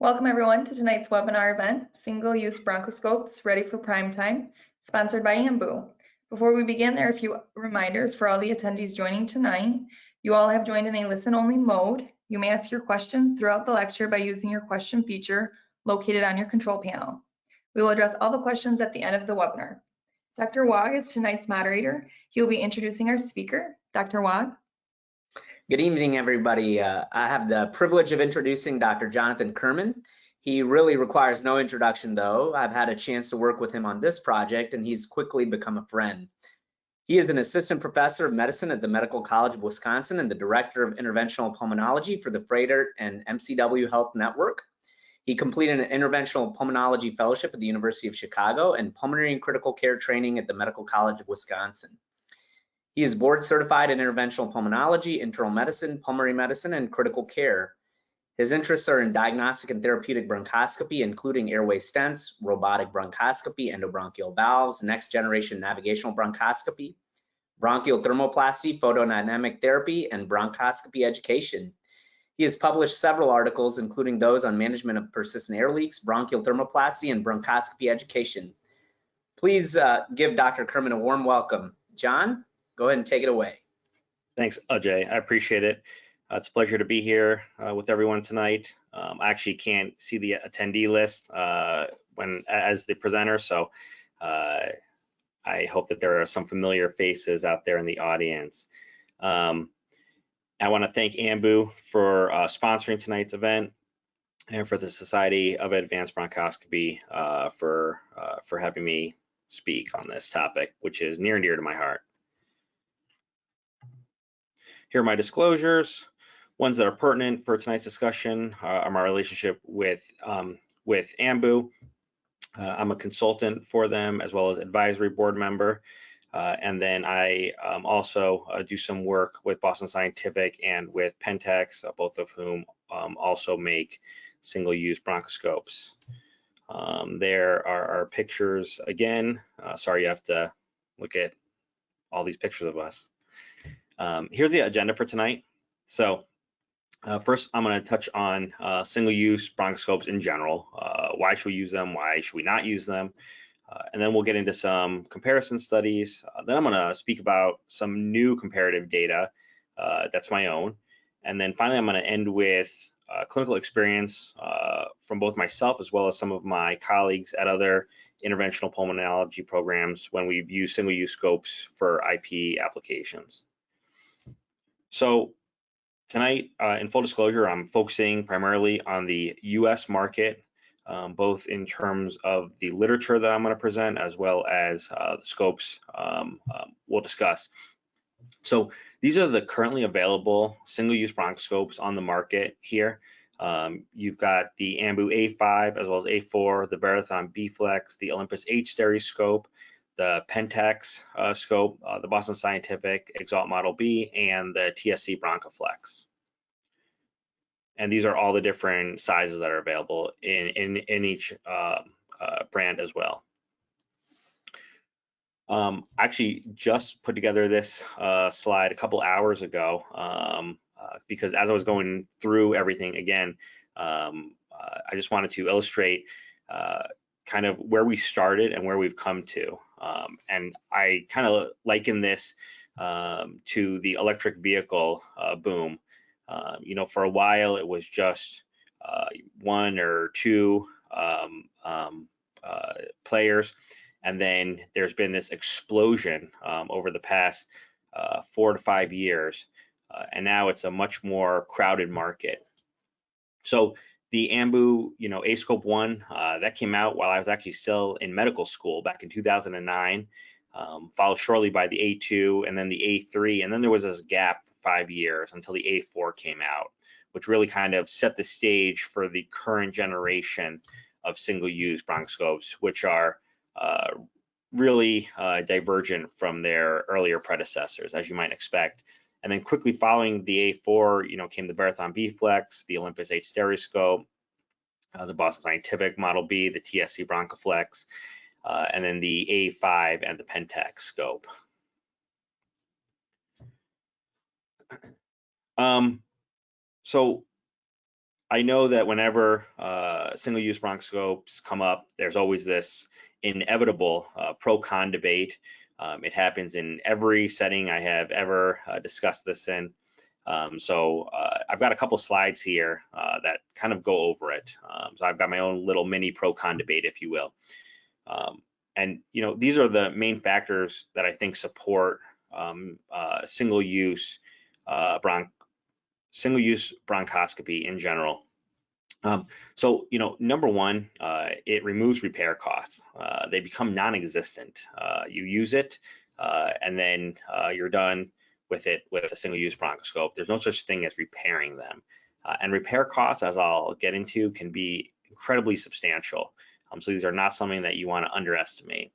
Welcome everyone to tonight's webinar event, Single-Use Bronchoscopes Ready for Prime Time, sponsored by Ambu. Before we begin, there are a few reminders for all the attendees joining tonight. You all have joined in a listen-only mode. You may ask your questions throughout the lecture by using your question feature located on your control panel. We will address all the questions at the end of the webinar. Dr. Wag is tonight's moderator. He will be introducing our speaker. Dr. Wag. Good evening, everybody. I have the privilege of introducing Dr. Jonathan Kurman. He really requires no introduction, though. I've had a chance to work with him on this project, and he's quickly become a friend. He is an assistant professor of medicine at the Medical College of Wisconsin and the director of Interventional Pulmonology for the Froedtert and MCW Health Network. He completed an Interventional Pulmonology Fellowship at the University of Chicago and Pulmonary and Critical Care training at the Medical College of Wisconsin. He is board certified in interventional pulmonology, internal medicine, pulmonary medicine, and critical care. His interests are in diagnostic and therapeutic bronchoscopy, including airway stents, robotic bronchoscopy, endobronchial valves, next generation navigational bronchoscopy, bronchial thermoplasty, photodynamic therapy, and bronchoscopy education. He has published several articles, including those on management of persistent air leaks, bronchial thermoplasty, and bronchoscopy education. Please give Dr. Kurman a warm welcome. John? Go ahead and take it away. Thanks, Ajay. I appreciate it. It's a pleasure to be here with everyone tonight. I actually can't see the attendee list as the presenter, so I hope that there are some familiar faces out there in the audience. I want to thank Ambu for sponsoring tonight's event and for the Society of Advanced Bronchoscopy for having me speak on this topic, which is near and dear to my heart. Here are my disclosures. Ones that are pertinent for tonight's discussion are my relationship with Ambu. I'm a consultant for them as well as advisory board member. And then I also do some work with Boston Scientific and with Pentax, both of whom also make single-use bronchoscopes. There are our pictures again. Sorry, you have to look at all these pictures of us. Here's the agenda for tonight. So first, I'm going to touch on single-use bronchoscopes in general. Why should we use them? Why should we not use them? And then we'll get into some comparison studies. Then I'm going to speak about some new comparative data that's my own. And then finally, I'm going to end with clinical experience from both myself as well as some of my colleagues at other interventional pulmonology programs when we've used single-use scopes for IP applications. So tonight, in full disclosure, I'm focusing primarily on the US market, both in terms of the literature that I'm going to present, as well as the scopes we'll discuss. So these are the currently available single-use bronchoscopes on the market here. You've got the Ambu A5 as well as A4, the Verathon B-Flex, the Olympus H stereoscope, the Pentax scope, the Boston Scientific Exalt Model B, and the TSC Bronchoflex. And these are all the different sizes that are available in each brand as well. Actually just put together this slide a couple hours ago because as I was going through everything again, I just wanted to illustrate kind of where we started and where we've come to. And I kind of liken this to the electric vehicle boom. You know, for a while it was just one or two players, and then there's been this explosion over the past 4 to 5 years, and now it's a much more crowded market. So the Ambu, A-Scope 1, that came out while I was actually still in medical school back in 2009, followed shortly by the A2 and then the A3, and then there was this gap for 5 years until the A4 came out, which really kind of set the stage for the current generation of single-use bronchoscopes, which are really divergent from their earlier predecessors, as you might expect. And then quickly following the A4, came the Verathon B-Flex, the Olympus H stereoscope, the Boston Scientific Model B, the TSC Bronchoflex, and then the A5 and the Pentax scope. So I know that whenever single-use bronchoscopes come up, there's always this inevitable pro-con debate. It happens in every setting I have ever discussed this in. So I've got a couple slides here that kind of go over it. So I've got my own little mini pro-con debate, if you will. And these are the main factors that I think support single-use bronchoscopy in general. So number one, it removes repair costs. They become non-existent. You use it, and then you're done with it with a single-use bronchoscope. There's no such thing as repairing them. And repair costs, as I'll get into, can be incredibly substantial. So these are not something that you want to underestimate.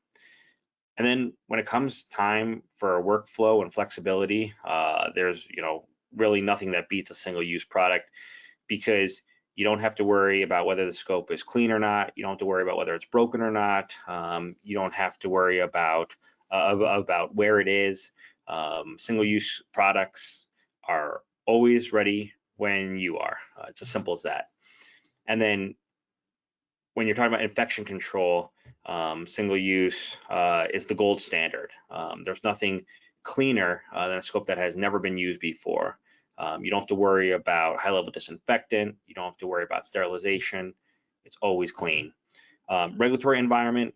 And then when it comes time for workflow and flexibility, there's really nothing that beats a single-use product, because you don't have to worry about whether the scope is clean or not. You don't have to worry about whether it's broken or not. You don't have to worry about where it is. Single-use products are always ready when you are. It's as simple as that. And then when you're talking about infection control, single-use is the gold standard. There's nothing cleaner than a scope that has never been used before. You don't have to worry about high-level disinfectant. You don't have to worry about sterilization. It's always clean. Regulatory environment,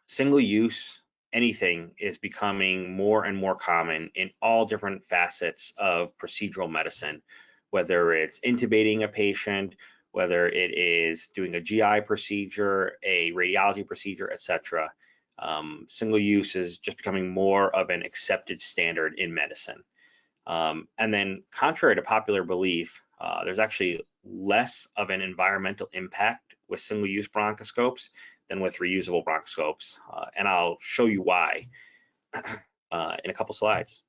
single-use, anything is becoming more and more common in all different facets of procedural medicine, whether it's intubating a patient, whether it is doing a GI procedure, a radiology procedure, etc. Single-use is just becoming more of an accepted standard in medicine. And then, contrary to popular belief, there's actually less of an environmental impact with single-use bronchoscopes than with reusable bronchoscopes, and I'll show you why in a couple slides.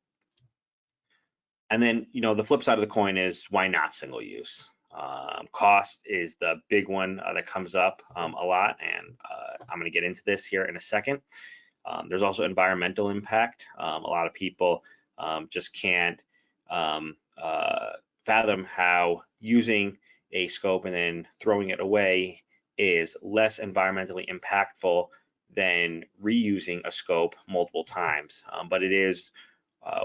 And then, the flip side of the coin is, why not single-use? Cost is the big one that comes up a lot, and I'm going to get into this here in a second. There's also environmental impact. A lot of people just can't fathom how using a scope and then throwing it away is less environmentally impactful than reusing a scope multiple times. But it is,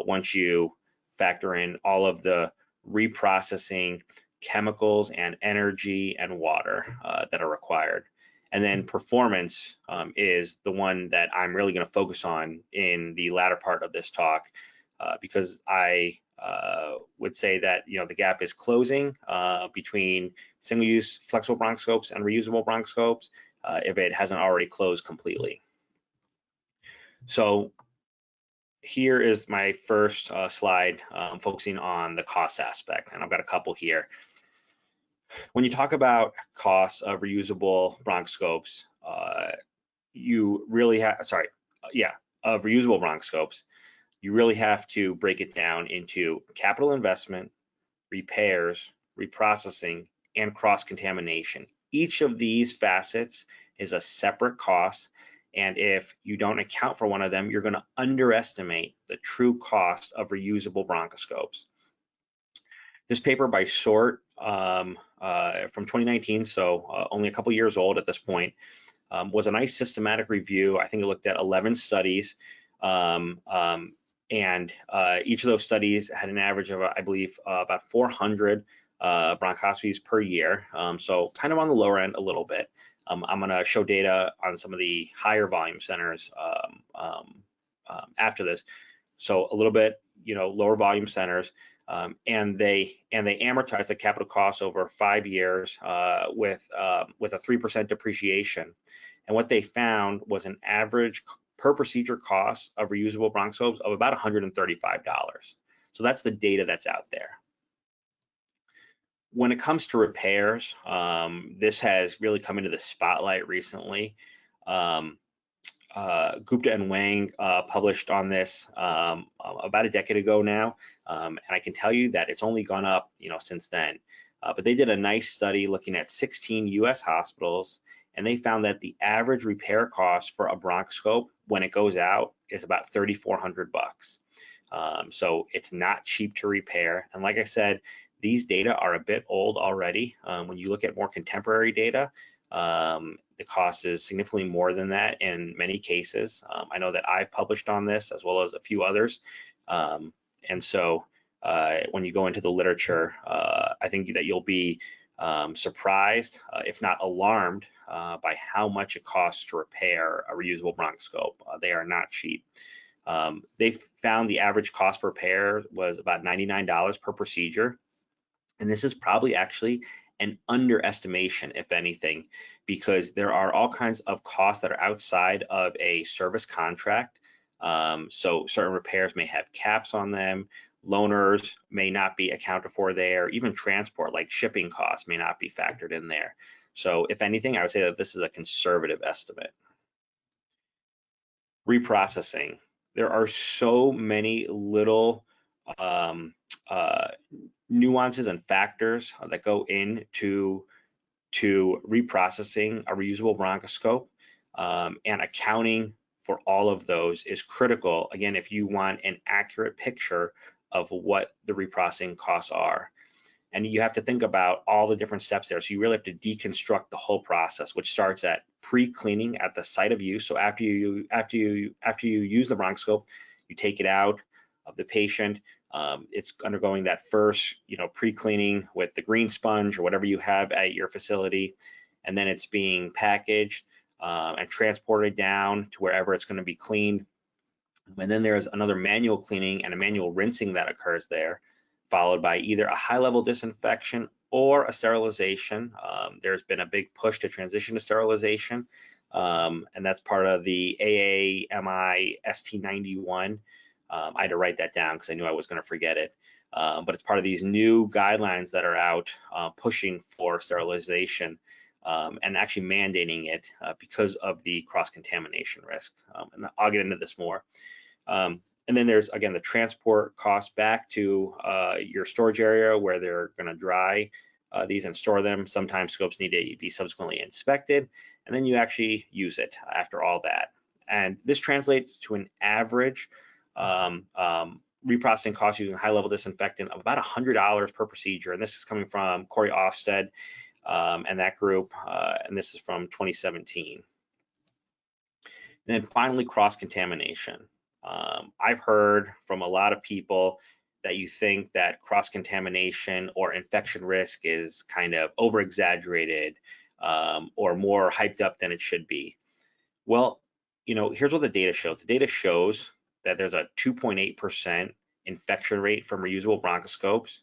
once you factor in all of the reprocessing chemicals and energy and water that are required. And then performance is the one that I'm really going to focus on in the latter part of this talk, because I would say that the gap is closing between single-use flexible bronchoscopes and reusable bronchoscopes if it hasn't already closed completely. So here is my first slide focusing on the cost aspect, and I've got a couple here. When you talk about costs of reusable bronchoscopes, you really have, of reusable bronchoscopes, you really have to break it down into capital investment, repairs, reprocessing, and cross-contamination. Each of these facets is a separate cost, and if you don't account for one of them, you're going to underestimate the true cost of reusable bronchoscopes. This paper by Sort from 2019, so only a couple years old at this point, was a nice systematic review. I think it looked at 11 studies, and each of those studies had an average of, I believe, about 400 bronchoscopies per year, so kind of on the lower end a little bit. I'm going to show data on some of the higher volume centers after this, so a little bit, lower volume centers. And they amortize the capital costs over 5 years with a 3% depreciation. And what they found was an average per procedure cost of reusable bronchoscopes of about $135. So that's the data that's out there. When it comes to repairs, this has really come into the spotlight recently. Gupta and Wang published on this about a decade ago now, and I can tell you that it's only gone up, since then. But they did a nice study looking at 16 U.S. hospitals, and they found that the average repair cost for a bronchoscope when it goes out is about $3,400. So it's not cheap to repair, and like I said, these data are a bit old already. When you look at more contemporary data, the cost is significantly more than that in many cases. I know that I've published on this as well as a few others. And so when you go into the literature, I think that you'll be surprised, if not alarmed, by how much it costs to repair a reusable bronchoscope. They are not cheap. They found the average cost for repair was about $99 per procedure. And this is probably actually an underestimation, if anything, because there are all kinds of costs that are outside of a service contract. So certain repairs may have caps on them. Loaners may not be accounted for there. Even transport, like shipping costs, may not be factored in there. So if anything, I would say that this is a conservative estimate. Reprocessing. There are so many little nuances and factors that go into reprocessing a reusable bronchoscope, and accounting for all of those is critical, again, if you want an accurate picture of what the reprocessing costs are. And you have to think about all the different steps there. So you really have to deconstruct the whole process, which starts at pre-cleaning at the site of use. So after you use the bronchoscope, you take it out of the patient. It's undergoing that first, pre-cleaning with the green sponge or whatever you have at your facility, and then it's being packaged and transported down to wherever it's going to be cleaned. And then there's another manual cleaning and a manual rinsing that occurs there, followed by either a high-level disinfection or a sterilization. There's been a big push to transition to sterilization, and that's part of the AAMI ST91. I had to write that down because I knew I was going to forget it. But it's part of these new guidelines that are out pushing for sterilization and actually mandating it because of the cross-contamination risk. And I'll get into this more. And then there's, again, the transport cost back to your storage area where they're going to dry these and store them. Sometimes scopes need to be subsequently inspected, and then you actually use it after all that. And this translates to an average reprocessing cost using high-level disinfectant of about $100 per procedure. And this is coming from Corey Ofsted and that group, and this is from 2017. And then finally, cross-contamination. I've heard from a lot of people that you think that cross-contamination or infection risk is kind of over-exaggerated or more hyped up than it should be. Well, here's what the data shows. The data shows that there's a 2.8% infection rate from reusable bronchoscopes,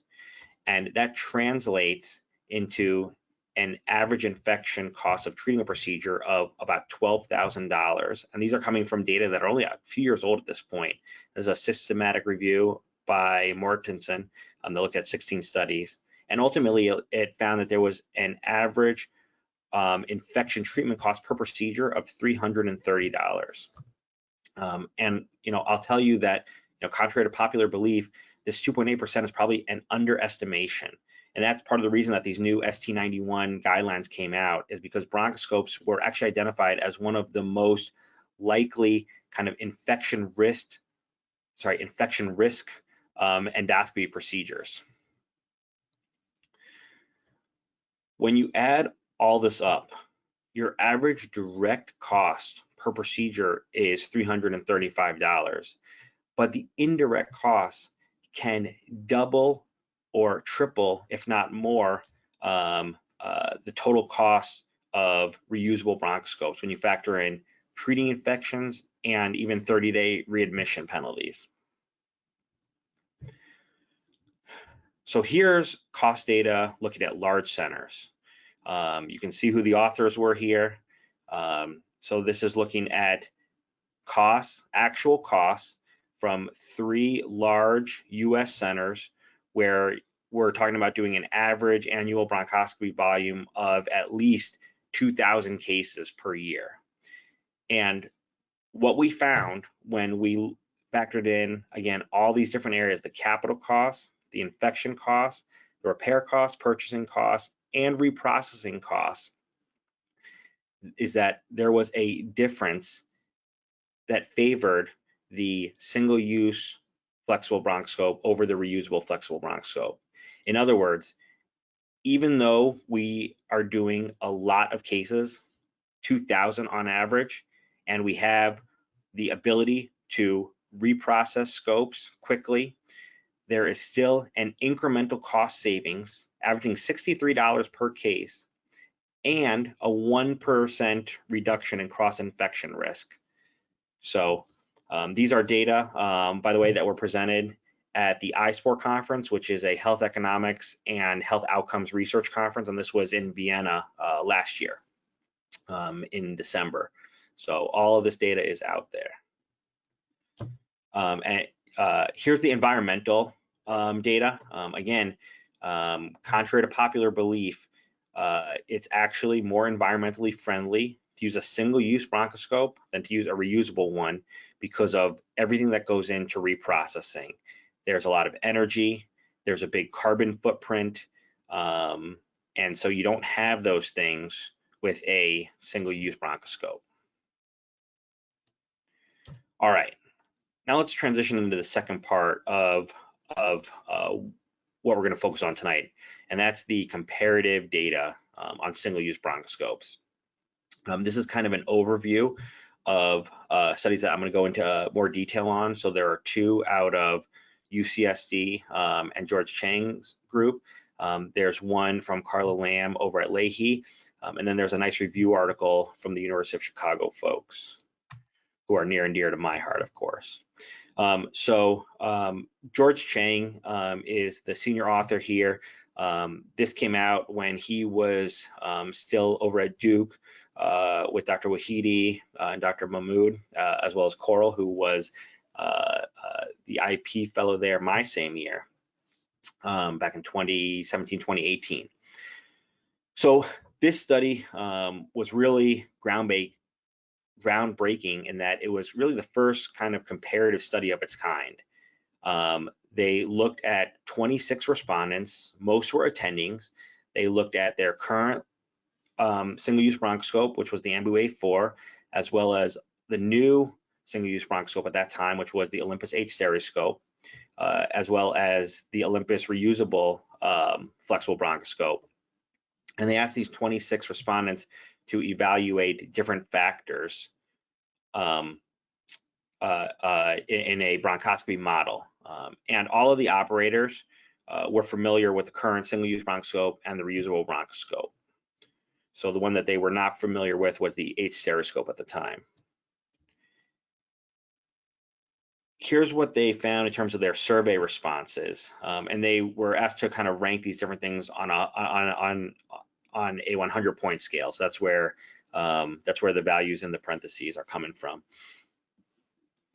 and that translates into an average infection cost of treating a procedure of about $12,000. And these are coming from data that are only a few years old at this point. There's a systematic review by Mortensen that looked at 16 studies. And ultimately, it found that there was an average infection treatment cost per procedure of $330. And I'll tell you that contrary to popular belief, this 2.8% is probably an underestimation. And that's part of the reason that these new ST91 guidelines came out, is because bronchoscopes were actually identified as one of the most likely kind of infection risk endoscopy procedures. When you add all this up, your average direct cost per procedure is $335, but the indirect costs can double or triple, if not more, the total cost of reusable bronchoscopes when you factor in treating infections and even 30-day readmission penalties. So here's cost data looking at large centers. You can see who the authors were here. So this is looking at costs, actual costs from 3 large US centers where we're talking about doing an average annual bronchoscopy volume of at least 2,000 cases per year. And what we found when we factored in, again, all these different areas, the capital costs, the infection costs, the repair costs, purchasing costs, and reprocessing costs, is that there was a difference that favored the single-use flexible bronchoscope over the reusable flexible bronchoscope. In other words, even though we are doing a lot of cases, 2,000 on average, and we have the ability to reprocess scopes quickly, there is still an incremental cost savings averaging $63 per case and a 1% reduction in cross-infection risk. So these are data, by the way, that were presented at the ISPOR conference, which is a health economics and health outcomes research conference, and this was in Vienna last year in December. So all of this data is out there. Here's the environmental data. Again, contrary to popular belief, it's actually more environmentally friendly to use a single-use bronchoscope than to use a reusable one because of everything that goes into reprocessing. There's a lot of energy, there's a big carbon footprint, and so you don't have those things with a single-use bronchoscope. All right, now let's transition into the second part of what we're going to focus on tonight, and that's the comparative data on single-use bronchoscopes. This is kind of an overview of studies that I'm going to go into more detail on. So there are two out of UCSD and George Chang's group. There's one from Carla Lamb over at Leahy, and then there's a nice review article from the University of Chicago folks, who are near and dear to my heart, of course. George Chang is the senior author here. This came out when he was still over at Duke with Dr. Wahidi and Dr. Mahmood, as well as Coral, who was the IP fellow there my same year, back in 2017, 2018. So this study was really groundbreaking in that it was really the first kind of comparative study of its kind. They looked at 26 respondents, most were attendings. They looked at their current single-use bronchoscope, which was the Ambu A4, as well as the new single-use bronchoscope at that time, which was the Olympus 8 stereoscope, as well as the Olympus reusable flexible bronchoscope. And they asked these 26 respondents to evaluate different factors in a bronchoscopy model. And all of the operators were familiar with the current single-use bronchoscope and the reusable bronchoscope. So the one that they were not familiar with was the 8 stereoscope at the time. Here's what they found in terms of their survey responses, and they were asked to kind of rank these different things on a 100-point scale. So that's where the values in the parentheses are coming from.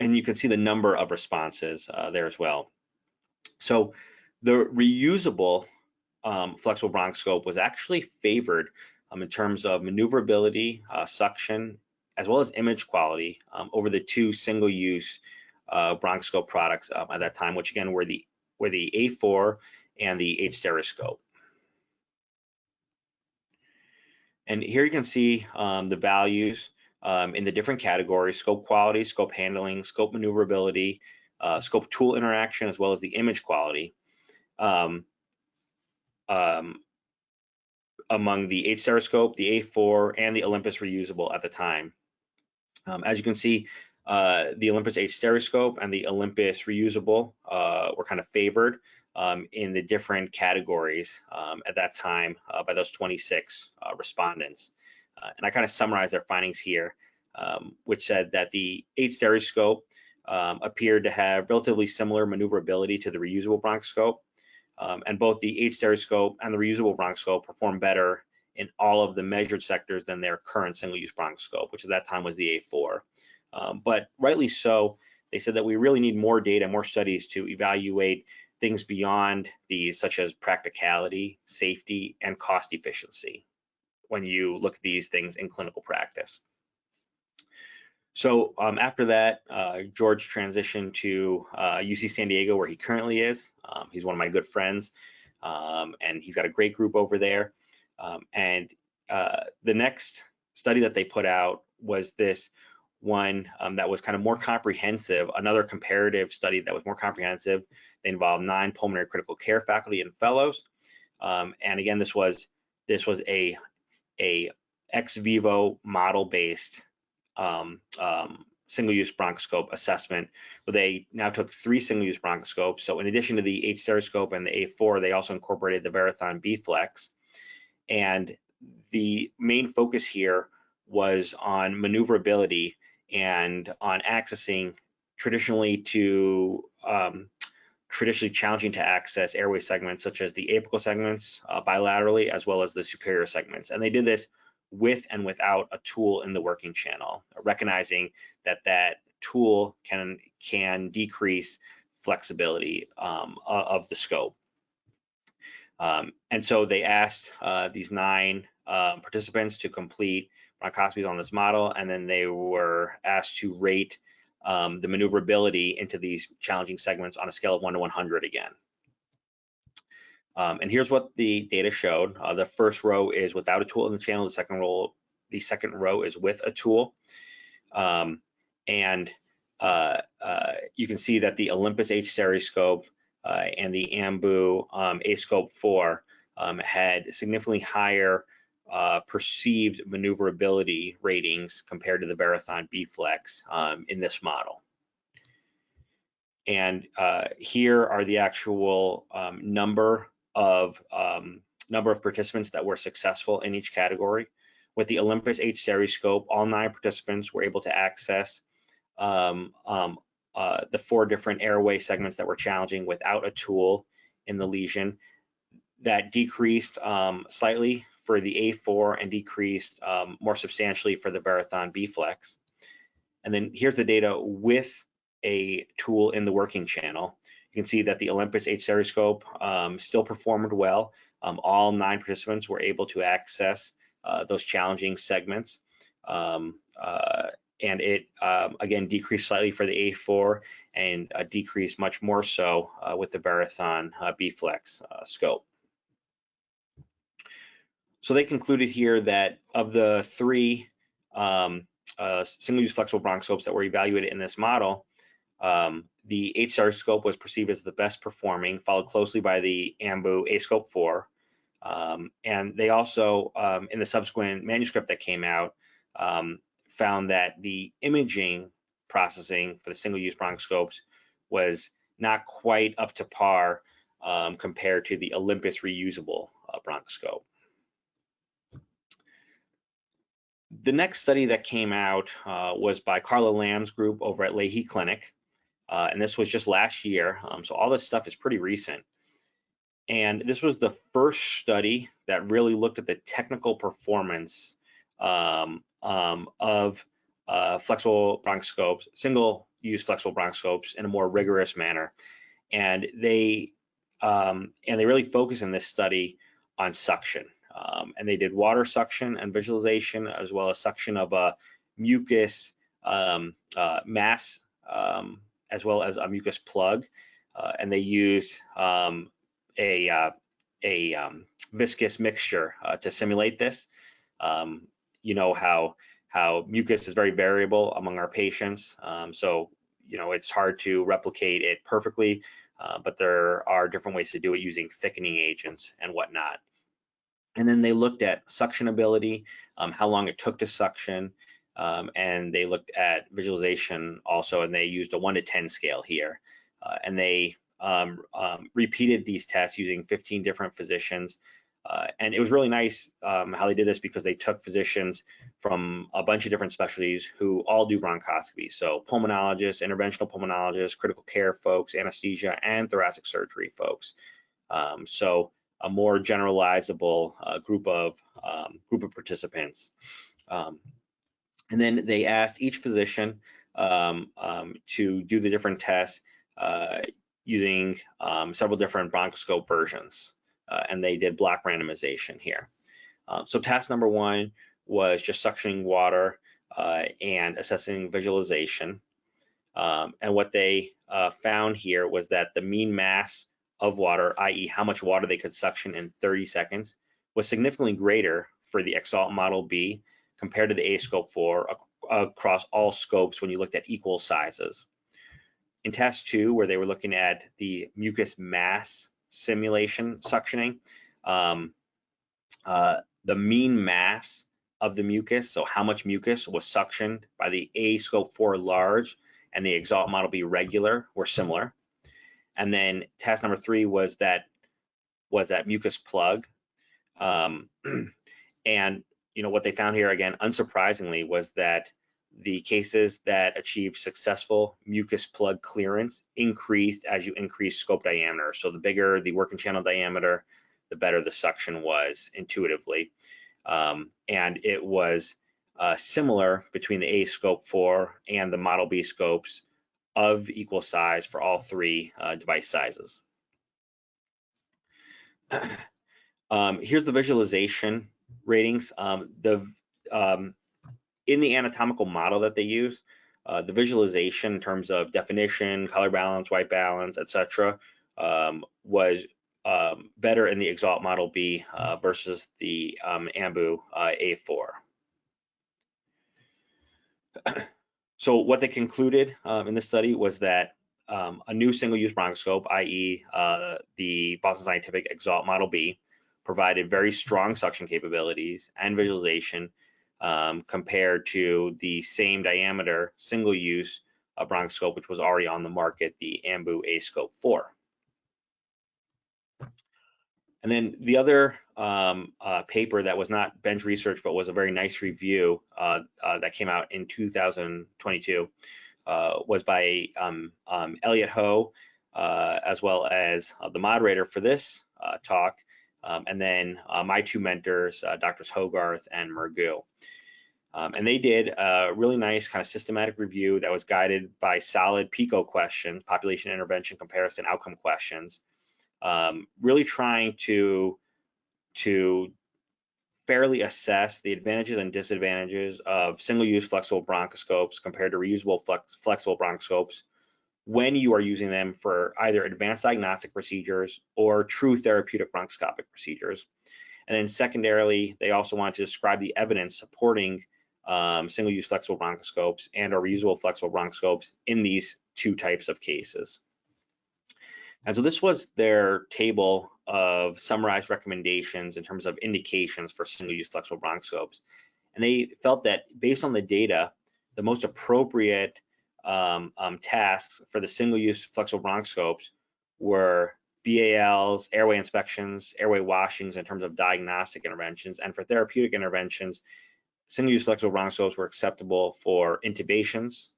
And you can see the number of responses there as well. So the reusable flexible bronchoscope was actually favored in terms of maneuverability, suction, as well as image quality over the two single-use bronchoscope products at that time, which again were the A4 and the 8 stereoscope. And here you can see the values in the different categories: scope quality, scope handling, scope maneuverability, scope tool interaction, as well as the image quality among the 8 stereoscope, the A4, and the Olympus reusable at the time. As you can see, the Olympus 8 stereoscope and the Olympus reusable were kind of favored in the different categories at that time by those 26 respondents. And I kind of summarized their findings here, which said that the 8 stereoscope appeared to have relatively similar maneuverability to the reusable bronchoscope, and both the 8 stereoscope and the reusable bronchoscope performed better in all of the measured sectors than their current single-use bronchoscope, which at that time was the A4. But rightly so, they said that we really need more data, more studies to evaluate things beyond these, such as practicality, safety, and cost efficiency when you look at these things in clinical practice. So after that, George transitioned to UC San Diego, where he currently is. He's one of my good friends, and he's got a great group over there. And the next study that they put out was this one that was kind of more comprehensive, another comparative study that was more comprehensive. They involved 9 pulmonary critical care faculty and fellows. And again, this was a ex vivo model-based single-use bronchoscope assessment, where they now took 3 single-use bronchoscopes. So in addition to the H stereoscope and the A4, they also incorporated the Verathon B-Flex. And the main focus here was on maneuverability and on accessing traditionally challenging to access airway segments, such as the apical segments bilaterally, as well as the superior segments. And they did this with and without a tool in the working channel, recognizing that that tool can decrease flexibility of the scope. And so they asked these 9 participants to complete bronchoscopies on this model, and then they were asked to rate the maneuverability into these challenging segments on a scale of 1 to 100 again. And here's what the data showed. The first row is without a tool in the channel. The second row is with a tool. And you can see that the Olympus H stereoscope and the Ambu A-scope 4 had significantly higher perceived maneuverability ratings compared to the Verathon B-Flex in this model. And here are the actual number of participants that were successful in each category. With the Olympus H stereoscope, all 9 participants were able to access the 4 different airway segments that were challenging without a tool in the lesion. That decreased slightly for the A4 and decreased more substantially for the Verathon B-Flex. And then here's the data with a tool in the working channel. You can see that the Olympus H stereoscope still performed well. All 9 participants were able to access those challenging segments. And it, again, decreased slightly for the A4 and decreased much more so with the Verathon B-Flex scope. So they concluded here that of the 3 single-use flexible bronchoscopes that were evaluated in this model, the H stereoscope was perceived as the best performing, followed closely by the Ambu A-scope 4. And they also, in the subsequent manuscript that came out, found that the imaging processing for the single-use bronchoscopes was not quite up to par compared to the Olympus reusable bronchoscope. The next study that came out was by Carla Lamb's group over at Leahy Clinic, and this was just last year, so all this stuff is pretty recent. And this was the first study that really looked at the technical performance of flexible bronchoscopes, single-use flexible bronchoscopes, in a more rigorous manner. And they really focus in this study on suction. And they did water suction and visualization, as well as suction of a mucus mass, as well as a mucus plug. And they used a viscous mixture to simulate this. You know how mucus is very variable among our patients, so it's hard to replicate it perfectly, but there are different ways to do it using thickening agents and whatnot. And then they looked at suctionability, how long it took to suction, and they looked at visualization also, and they used a 1 to 10 scale here. And they repeated these tests using 15 different physicians. And it was really nice how they did this, because they took physicians from a bunch of different specialties who all do bronchoscopy. So pulmonologists, interventional pulmonologists, critical care folks, anesthesia, and thoracic surgery folks. So a more generalizable group of participants. And then they asked each physician to do the different tests using several different bronchoscope versions. And they did block randomization here. So task number 1 was just suctioning water and assessing visualization. And what they found here was that the mean mass of water, i.e. how much water they could suction in 30 seconds, was significantly greater for the EXALT Model B compared to the A-scope 4 across all scopes when you looked at equal sizes. In test 2, where they were looking at the mucus mass simulation suctioning, the mean mass of the mucus, so how much mucus was suctioned by the A scope 4 large and the Exalt Model B regular, were similar. And then test number 3 was that mucus plug. And what they found here, again, unsurprisingly, was that the cases that achieved successful mucus plug clearance increased as you increase scope diameter. So the bigger the working channel diameter, the better the suction was intuitively. And it was similar between the A scope 4 and the Model B scopes of equal size for all 3 device sizes. Here's the visualization ratings. In the anatomical model that they use, the visualization in terms of definition, color balance, white balance, etc., was better in the Exalt Model B versus the Ambu A4. So what they concluded in this study was that a new single-use bronchoscope, i.e. The Boston Scientific Exalt Model B, provided very strong suction capabilities and visualization compared to the same diameter single-use bronchoscope, which was already on the market, the Ambu A Scope 4. And then the other paper that was not bench research, but was a very nice review that came out in 2022 was by Elliot Ho, as well as the moderator for this talk, and then my 2 mentors, Drs. Hogarth and Mergu. And they did a really nice kind of systematic review that was guided by solid PICO questions, population intervention comparison outcome questions, really trying to fairly assess the advantages and disadvantages of single-use flexible bronchoscopes compared to reusable flexible bronchoscopes when you are using them for either advanced diagnostic procedures or true therapeutic bronchoscopic procedures. And then secondarily, they also wanted to describe the evidence supporting single-use flexible bronchoscopes and or reusable flexible bronchoscopes in these 2 types of cases. And so this was their table of summarized recommendations in terms of indications for single-use flexible bronchoscopes. And they felt that based on the data, the most appropriate tasks for the single-use flexible bronchoscopes were BALs, airway inspections, airway washings in terms of diagnostic interventions, and for therapeutic interventions, single-use flexible bronchoscopes were acceptable for intubations,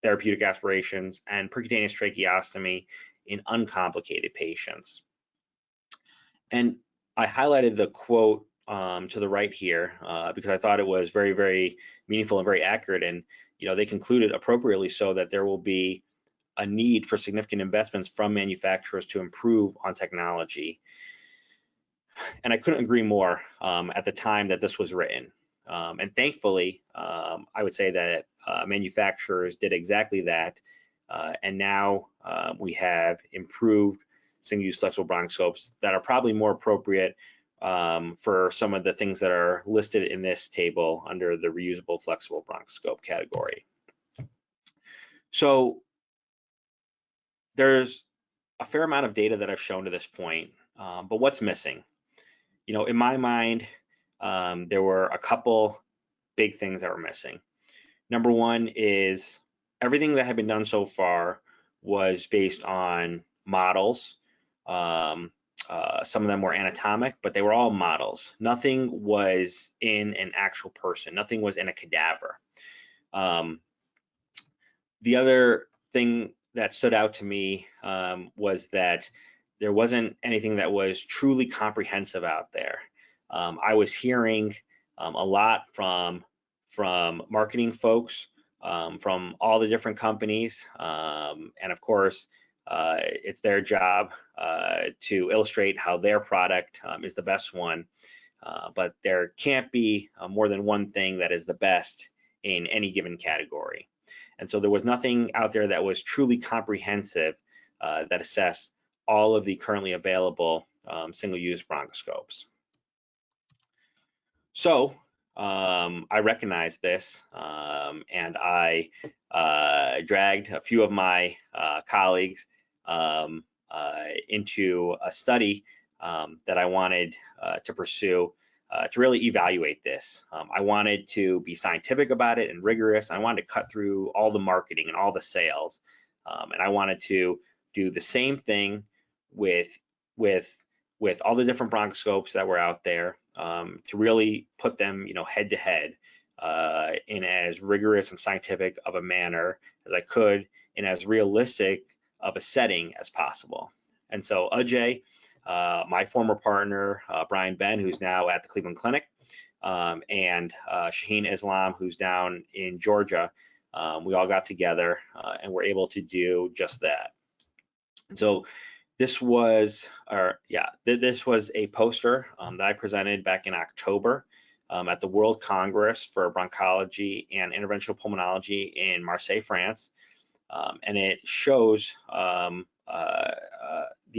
therapeutic aspirations, and percutaneous tracheostomy in uncomplicated patients. And I highlighted the quote to the right here because I thought it was very, very meaningful and very accurate. And they concluded appropriately so that there will be a need for significant investments from manufacturers to improve on technology. And I couldn't agree more at the time that this was written. And thankfully, I would say that manufacturers did exactly that. And now we have improved single-use flexible bronchoscopes that are probably more appropriate for some of the things that are listed in this table under the reusable flexible bronchoscope category. So there's a fair amount of data that I've shown to this point, but what's missing? In my mind, there were a couple big things that were missing. Number one is everything that had been done so far was based on models. Some of them were anatomic, but they were all models. Nothing was in an actual person. Nothing was in a cadaver. The other thing that stood out to me was that there wasn't anything that was truly comprehensive out there. I was hearing a lot from marketing folks, from all the different companies, and of course, it's their job to illustrate how their product is the best one, but there can't be more than one thing that is the best in any given category. And so there was nothing out there that was truly comprehensive that assessed all of the currently available single-use bronchoscopes. So I recognized this, and I dragged a few of my colleagues into a study that I wanted to pursue to really evaluate this. I wanted to be scientific about it and rigorous. I wanted to cut through all the marketing and all the sales, and I wanted to do the same thing with all the different bronchoscopes that were out there, to really put them, head to head in as rigorous and scientific of a manner as I could, in as realistic of a setting as possible. And so Ajay, my former partner, Brian Ben, who's now at the Cleveland Clinic, and Shaheen Islam, who's down in Georgia, we all got together and were able to do just that. And so this was a poster that I presented back in October at the World Congress for Bronchology and Interventional Pulmonology in Marseille, France. And it shows the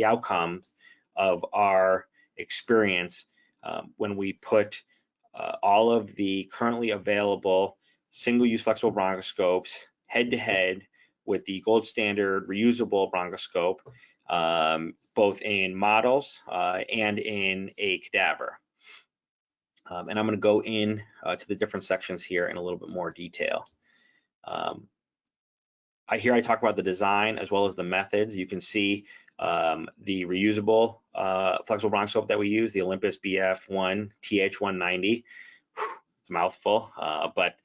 outcomes of our experience when we put all of the currently available single-use flexible bronchoscopes head-to-head with the gold standard reusable bronchoscope, both in models and in a cadaver. And I'm going to go in to the different sections here in a little bit more detail. Here I talk about the design as well as the methods. You can see the reusable flexible bronchoscope that we use, the Olympus BF1 TH190. It's a mouthful, but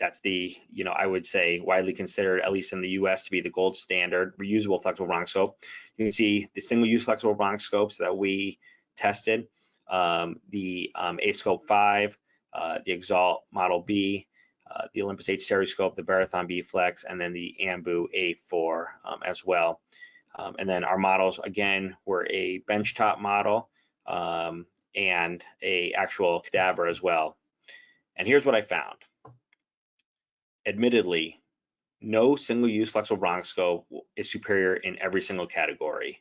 that's the, I would say widely considered, at least in the US, to be the gold standard reusable flexible bronchoscope. You can see the single-use flexible bronchoscopes that we tested, the Ascope 5, the Exalt Model B, the Olympus H stereoscope, the Verathon B Flex, and then the Ambu A4 as well. And then our models, again, were a benchtop model and a actual cadaver as well. And here's what I found. Admittedly, no single-use flexible bronchoscope is superior in every single category.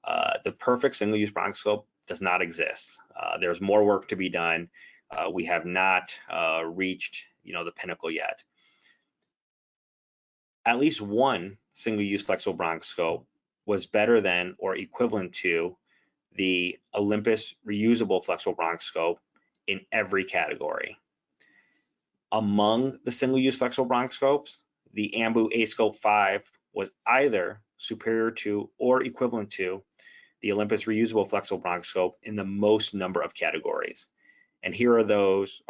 The perfect single-use bronchoscope does not exist. There's more work to be done. We have not reached, the pinnacle yet. At least one single-use flexible bronchoscope was better than or equivalent to the Olympus reusable flexible bronchoscope in every category. Among the single-use flexible bronchoscopes, the Ambu Ascope 5 was either superior to or equivalent to the Olympus reusable flexible bronchoscope in the most number of categories. And here are those,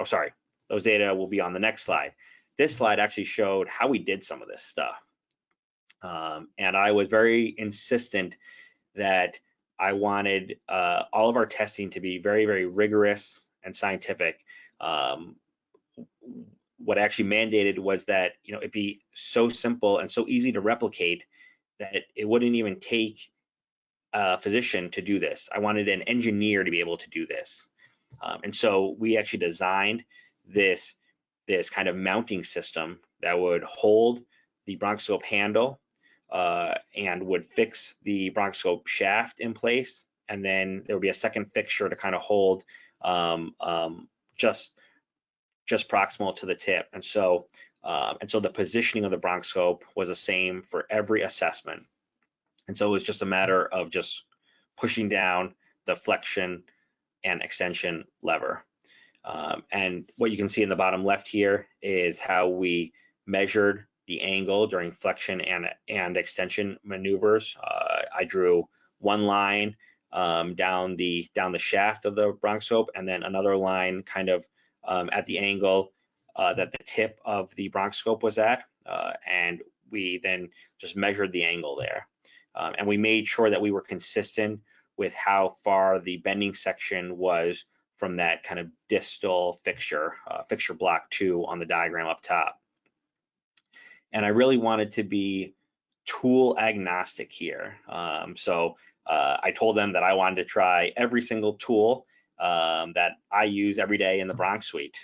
those data will be on the next slide. This slide actually showed how we did some of this stuff. And I was very insistent that I wanted all of our testing to be very, very rigorous and scientific. What I actually mandated was that it be so simple and so easy to replicate that it wouldn't even take a physician to do this. I wanted an engineer to be able to do this. And so we actually designed this kind of mounting system that would hold the bronchoscope handle and would fix the bronchoscope shaft in place. And then there would be a second fixture to kind of hold just proximal to the tip. And so the positioning of the bronchoscope was the same for every assessment. And so it was just a matter of just pushing down the flexion and extension lever. And what you can see in the bottom left here is how we measured the angle during flexion and extension maneuvers. I drew one line down the shaft of the bronchoscope, and then another line kind of at the angle that the tip of the bronchoscope was at, and we then just measured the angle there. And we made sure that we were consistent with how far the bending section was from that kind of distal fixture, fixture block 2 on the diagram up top. And I really wanted to be tool agnostic here. So I told them that I wanted to try every single tool that I use every day in the Bronx Suite.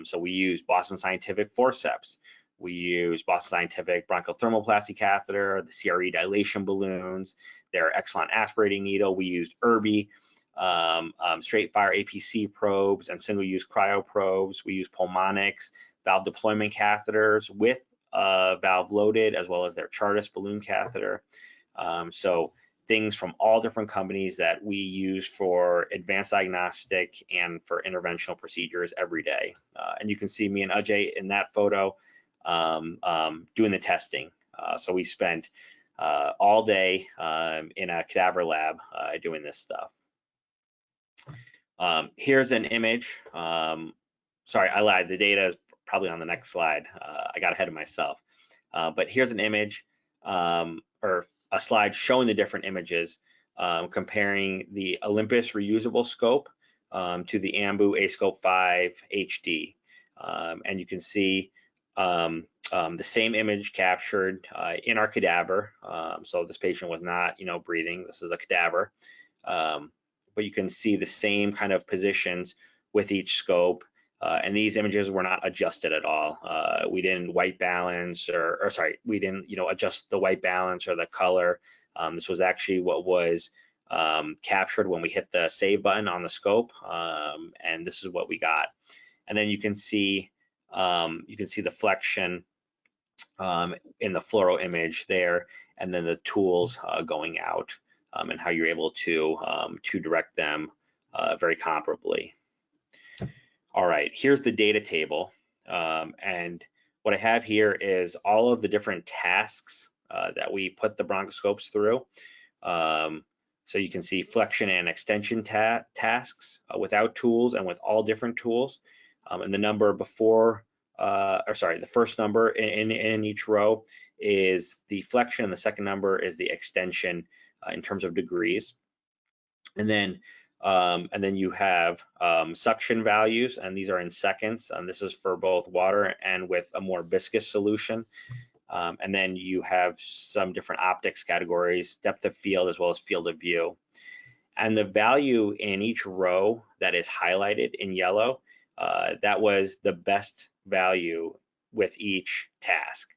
So we use Boston Scientific forceps. We use Boston Scientific bronchothermoplasty catheter, the CRE dilation balloons, their Exelon aspirating needle. We used Irby. straight fire APC probes and single-use cryo probes. We use pulmonics, valve deployment catheters with valve loaded, as well as their Chartis balloon catheter. So things from all different companies that we use for advanced diagnostic and for interventional procedures every day. And you can see me and Ajay in that photo doing the testing. So we spent all day in a cadaver lab doing this stuff. Here's an image. Sorry, I lied. The data is probably on the next slide. I got ahead of myself. But here's an image or a slide showing the different images, comparing the Olympus reusable scope to the Ambu A-Scope 5 HD. And you can see the same image captured in our cadaver. So this patient was not, breathing. This is a cadaver. But you can see the same kind of positions with each scope. And these images were not adjusted at all. We didn't white balance we didn't, adjust the white balance or the color. This was actually what was captured when we hit the save button on the scope. And this is what we got. And then you can see the flexion in the fluoro image there, and then the tools going out, and how you're able to direct them very comparably. All right, here's the data table, and what I have here is all of the different tasks that we put the bronchoscopes through. So you can see flexion and extension tasks without tools and with all different tools. And the number before, the first number in each row is the flexion, and the second number is the extension in terms of degrees. And then you have suction values, and these are in seconds, and this is for both water and with a more viscous solution. And then you have some different optics categories, depth of field as well as field of view. And the value in each row that is highlighted in yellow, that was the best value with each task.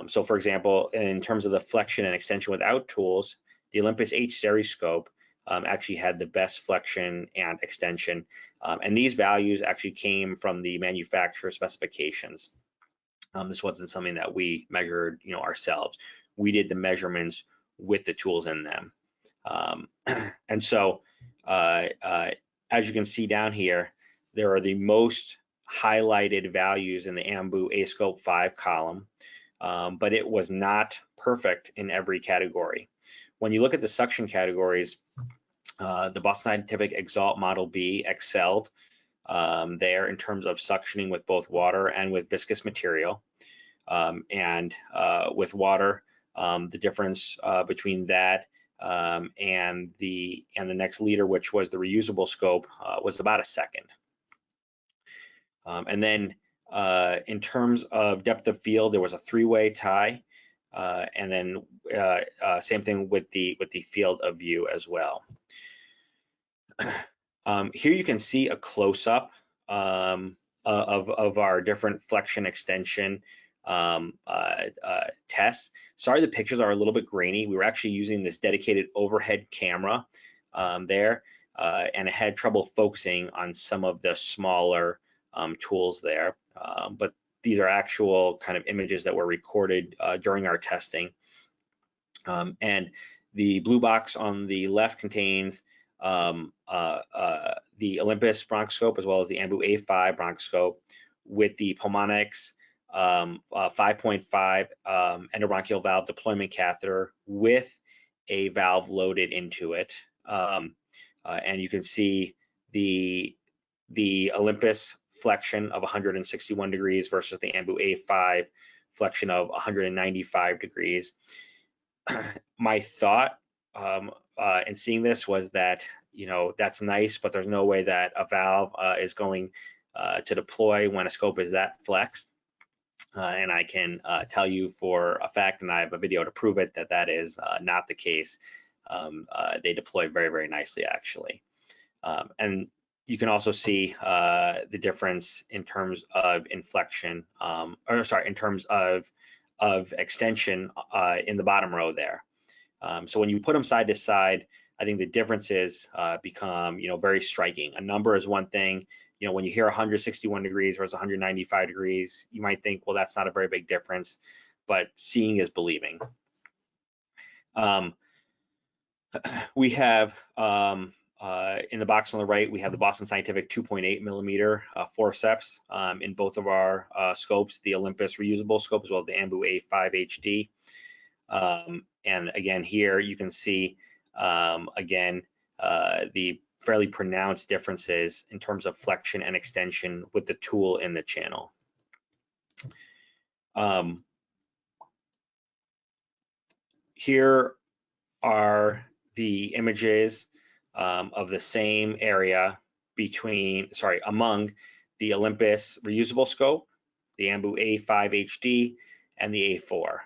So for example, in terms of the flexion and extension without tools, the Olympus H series scope actually had the best flexion and extension. And these values actually came from the manufacturer specifications. This wasn't something that we measured, ourselves. We did the measurements with the tools in them. And so, as you can see down here, there are the most highlighted values in the Ambu A-Scope 5 column, but it was not perfect in every category. When you look at the suction categories, the Boston Scientific Exalt Model B excelled there in terms of suctioning with both water and with viscous material. And with water, the difference between that and the next leader, which was the reusable scope, was about a second. And then in terms of depth of field, there was a three-way tie, and then same thing with the field of view as well. Here you can see a close-up of our different flexion extension tests. Sorry, the pictures are a little bit grainy. We were actually using this dedicated overhead camera there, and it had trouble focusing on some of the smaller tools there. But these are actual kind of images that were recorded during our testing. And the blue box on the left contains the Olympus bronchoscope as well as the Ambu A5 bronchoscope with the Pulmonix 5.5 endobronchial valve deployment catheter with a valve loaded into it. And you can see the Olympus flexion of 161 degrees versus the Ambu A5 flexion of 195 degrees. My thought in seeing this was that, that's nice, but there's no way that a valve is going to deploy when a scope is that flexed. And I can tell you for a fact, and I have a video to prove it, that is not the case. They deploy very, very nicely, actually. And you can also see the difference in terms of inflection, in terms of extension in the bottom row there. So when you put them side to side, I think the differences become, very striking. A number is one thing. When you hear 161 degrees versus 195 degrees, you might think, well, that's not a very big difference, but seeing is believing. We have in the box on the right, we have the Boston Scientific 2.8 millimeter forceps in both of our scopes, the Olympus reusable scope as well as the Ambu A5 HD. And again, here you can see again the fairly pronounced differences in terms of flexion and extension with the tool in the channel. Here are the images of the same area among the Olympus reusable scope, the Ambu A5 HD, and the A4.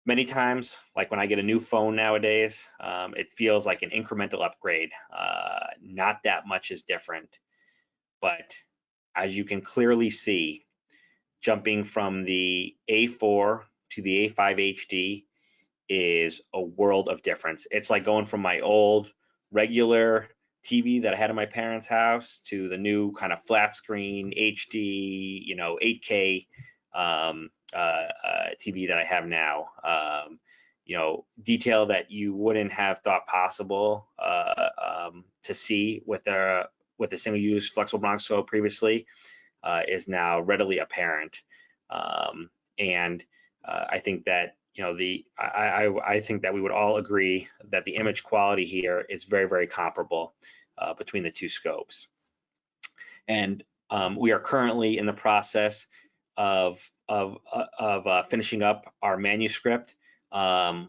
Many times, like when I get a new phone nowadays, it feels like an incremental upgrade. Not that much is different, but as you can clearly see, jumping from the A4 to the A5 HD is a world of difference. It's like going from my old regular TV that I had in my parents' house to the new kind of flat screen HD, 8K TV that I have now. Detail that you wouldn't have thought possible to see with a single-use flexible bronchoscope previously is now readily apparent. And I think that I think that we would all agree that the image quality here is very, very comparable between the two scopes. And we are currently in the process of finishing up our manuscript on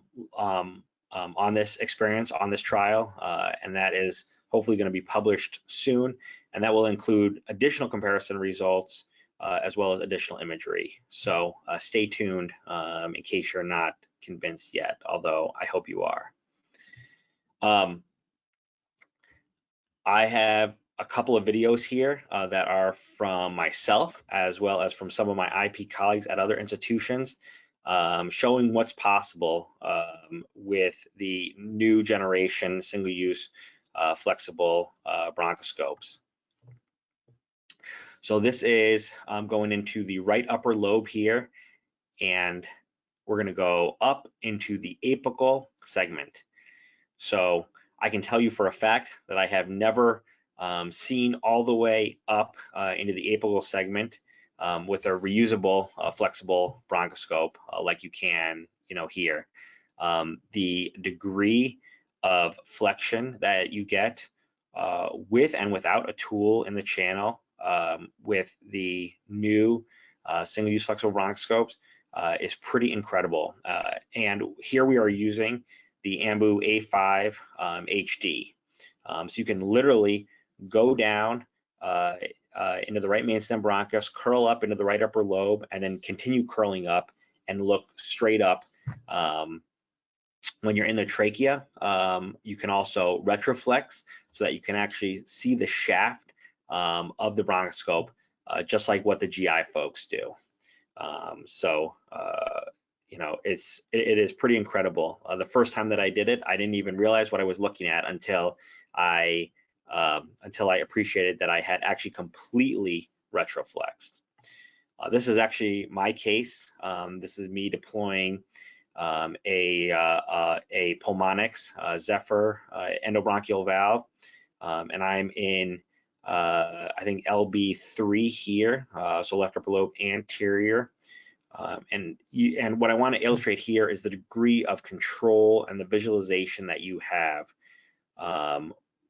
this experience, on this trial, and that is hopefully going to be published soon. And that will include additional comparison results as well as additional imagery. So stay tuned in case you're not convinced yet, although I hope you are. I have a couple of videos here that are from myself as well as from some of my IP colleagues at other institutions showing what's possible with the new generation single-use flexible bronchoscopes. So this is going into the right upper lobe here, and we're going to go up into the apical segment. So I can tell you for a fact that I have never seen all the way up into the apical segment with a reusable flexible bronchoscope like you can, here. The degree of flexion that you get with and without a tool in the channel with the new single-use flexible bronchoscopes is pretty incredible. And here we are using the Ambu A5 HD. So you can literally go down into the right mainstem bronchus, curl up into the right upper lobe, and then continue curling up and look straight up. When you're in the trachea, you can also retroflex so that you can actually see the shaft of the bronchoscope, just like what the GI folks do. It is pretty incredible. The first time that I did it, I didn't even realize what I was looking at until I appreciated that I had actually completely retroflexed. This is actually my case. This is me deploying a Pulmonx Zephyr endobronchial valve, and I'm in I think LB3 here, so left upper lobe anterior. And what I want to illustrate here is the degree of control and the visualization that you have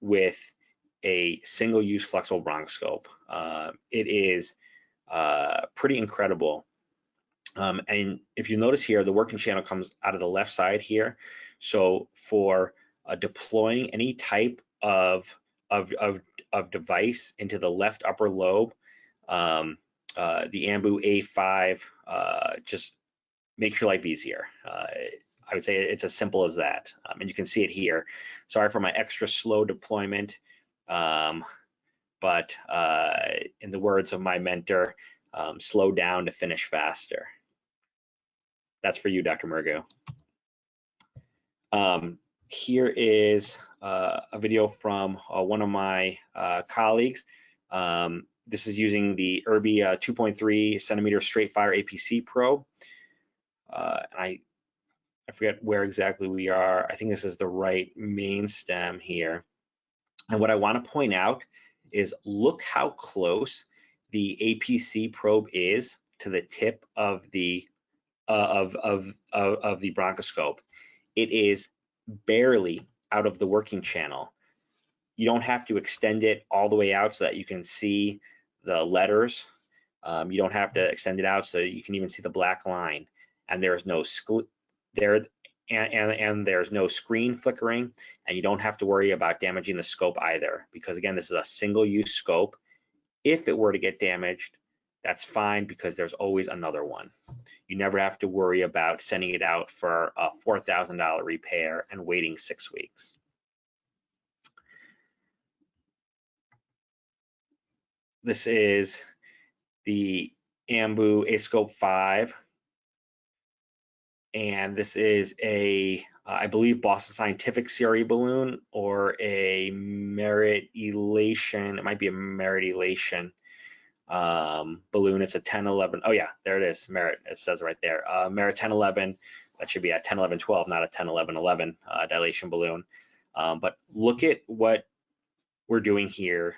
with a single-use flexible bronchoscope. It is pretty incredible. And if you notice here, the working channel comes out of the left side here. So for deploying any type of device into the left upper lobe, the Ambu A5 just makes your life easier. I would say it's as simple as that. And you can see it here. Sorry for my extra slow deployment, but in the words of my mentor, slow down to finish faster. That's for you, Dr. Murgo. Here is a video from one of my colleagues. This is using the Irby 2.3 centimeter straight fire APC probe. I forget where exactly we are. I think this is the right main stem here. And what I want to point out is look how close the APC probe is to the tip of the bronchoscope. It is barely out of the working channel. You don't have to extend it all the way out so that you can see the letters. You don't have to extend it out so you can even see the black line. And there's no there's no screen flickering, and you don't have to worry about damaging the scope either, because again, this is a single-use scope. If it were to get damaged, that's fine, because there's always another one. You never have to worry about sending it out for a $4,000 repair and waiting 6 weeks. This is the Ambu Ascope 5, and this is a, I believe, Boston Scientific CRE balloon or a Merit Elation. It might be a Merit Elation balloon. It's a 1011. Oh yeah, there it is. Merit. It says it right there. Merit 1011. That should be a 1011-12, not a 1011-11 dilation balloon. But look at what we're doing here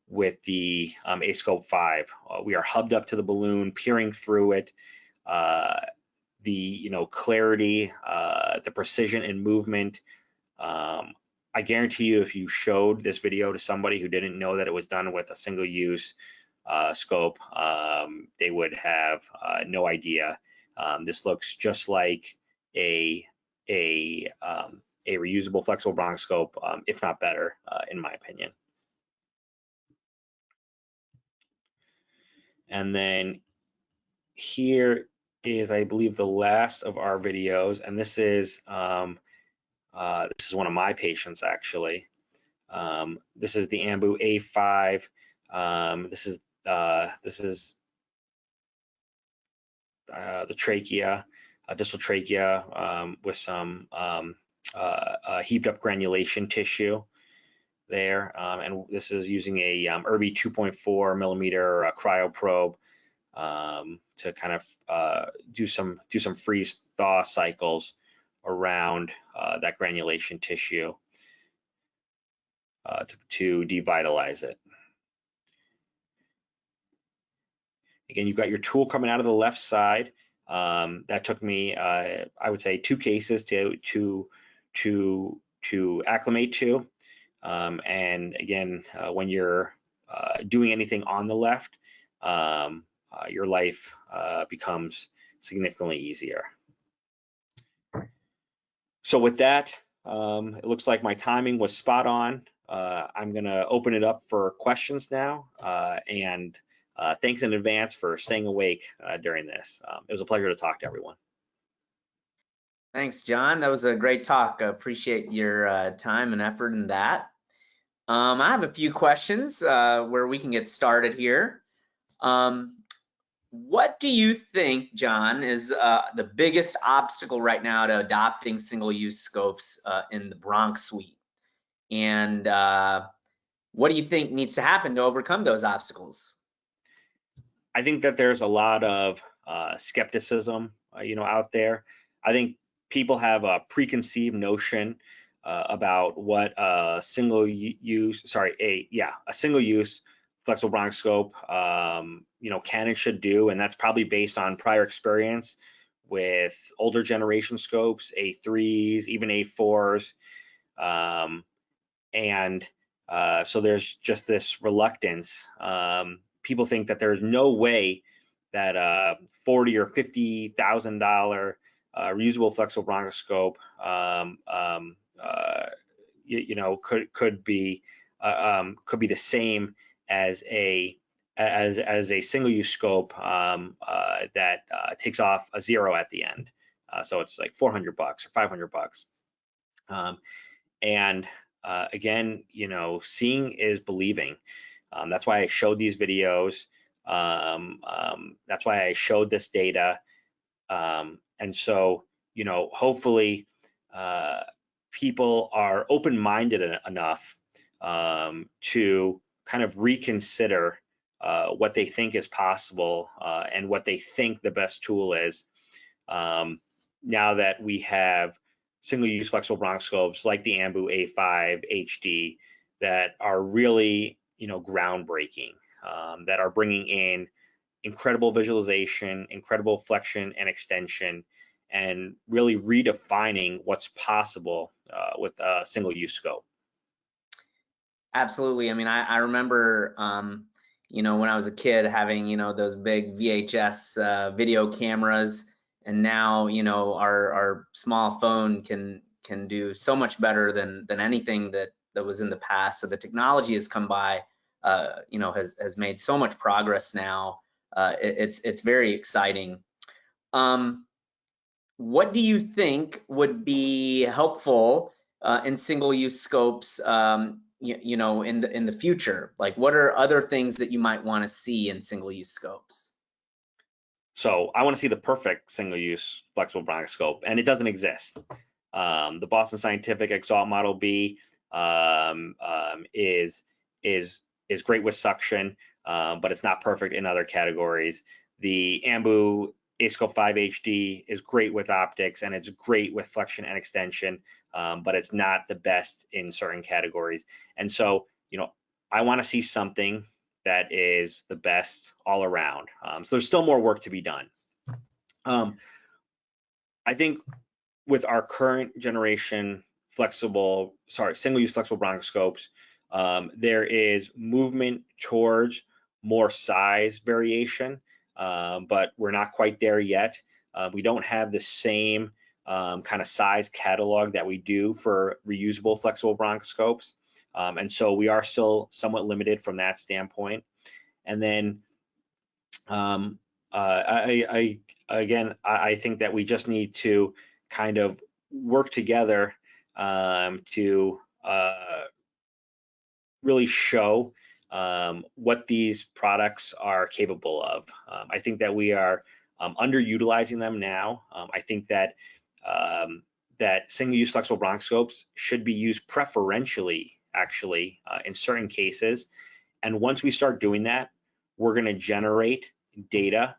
with the Ascope 5. We are hubbed up to the balloon, peering through it. The clarity, the precision in movement. I guarantee you, if you showed this video to somebody who didn't know that it was done with a single-use scope, they would have no idea. This looks just like a reusable flexible bronchoscope, if not better, in my opinion. And then here is, I believe, the last of our videos, and this is one of my patients actually. This is the Ambu A5. This is the trachea, distal trachea, with some heaped up granulation tissue there, and this is using a Irby 2.4 millimeter cryo probe to kind of do some freeze thaw cycles around that granulation tissue to devitalize it. Again, you've got your tool coming out of the left side. That took me, I would say, 2 cases to acclimate to. And again, when you're doing anything on the left, your life becomes significantly easier. So with that, it looks like my timing was spot on. I'm gonna open it up for questions now, and thanks in advance for staying awake during this. It was a pleasure to talk to everyone. Thanks, John. That was a great talk. I appreciate your time and effort in that. I have a few questions where we can get started here. What do you think, John, is the biggest obstacle right now to adopting single-use scopes in the bronch suite? And what do you think needs to happen to overcome those obstacles? I think that there's a lot of skepticism, out there. I think people have a preconceived notion about what a single-use flexible bronchoscope, can and should do, and that's probably based on prior experience with older generation scopes, A3s, even A4s, so there's just this reluctance. People think that there's no way that a $40,000 or $50,000 reusable flexible bronchoscope could be the same as a single-use scope that takes off a 0 at the end. So it's like $400 or $500. Again, seeing is believing. That's why I showed these videos. That's why I showed this data. And so, hopefully, people are open-minded enough to kind of reconsider what they think is possible and what they think the best tool is. Now that we have single-use flexible bronchoscopes like the Ambu A5 HD that are really, groundbreaking, that are bringing in incredible visualization, incredible flexion and extension, and really redefining what's possible with a single-use scope. Absolutely. I mean, I remember, when I was a kid having, those big VHS video cameras, and now, our small phone can do so much better than anything that was in the past. So the technology has come by, has made so much progress now. It's very exciting. What do you think would be helpful in single-use scopes, in the future? Like, what are other things that you might want to see in single-use scopes? So I want to see the perfect single-use flexible bronchoscope, and it doesn't exist. The Boston Scientific Exalt Model B is great with suction, but it's not perfect in other categories. The Ambu Ascope 5 HD is great with optics, and it's great with flexion and extension, but it's not the best in certain categories. And so, I want to see something that is the best all around. So there's still more work to be done. I think with our current generation single-use flexible bronchoscopes, there is movement towards more size variation, but we're not quite there yet. We don't have the same kind of size catalog that we do for reusable flexible bronchoscopes. And so we are still somewhat limited from that standpoint. And then I think that we just need to kind of work together to really show what these products are capable of. I think that we are underutilizing them now. I think that that single-use flexible bronchoscopes should be used preferentially, actually, in certain cases. And once we start doing that, we're going to generate data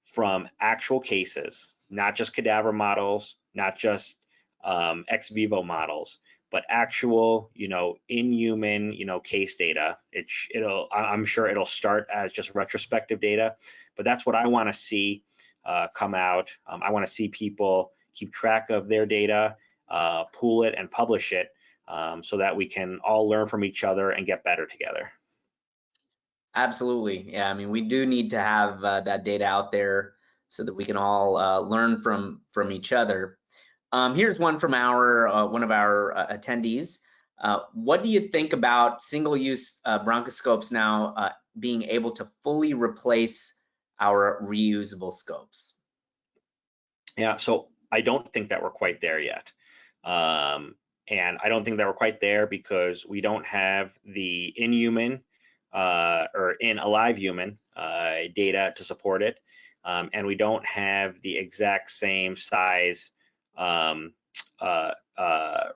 from actual cases, not just cadaver models, not just ex vivo models, but actual, in-human, case data. I'm sure it'll start as just retrospective data, but that's what I want to see come out. I want to see people keep track of their data, pool it and publish it, so that we can all learn from each other and get better together. Absolutely. Yeah, I mean, we do need to have that data out there so that we can all learn from each other. Here's one from one of our attendees. What do you think about single-use bronchoscopes now being able to fully replace our reusable scopes? Yeah, so I don't think that we're quite there yet. And I don't think that we're quite there because we don't have the in-human or in alive human data to support it. And we don't have the exact same size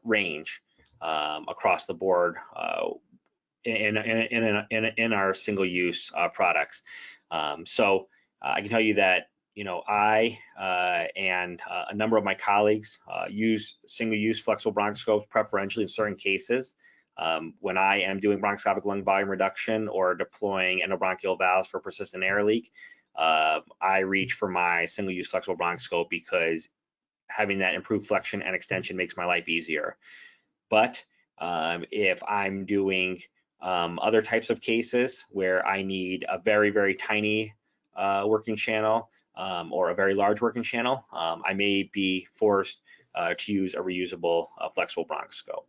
range across the board in our single-use products. So I can tell you that I and a number of my colleagues use single-use flexible bronchoscopes preferentially in certain cases. When I am doing bronchoscopic lung volume reduction or deploying endobronchial valves for persistent air leak, I reach for my single-use flexible bronchoscope because having that improved flexion and extension makes my life easier. But if I'm doing other types of cases where I need a very, very tiny working channel or a very large working channel, I may be forced to use a reusable flexible bronchoscope.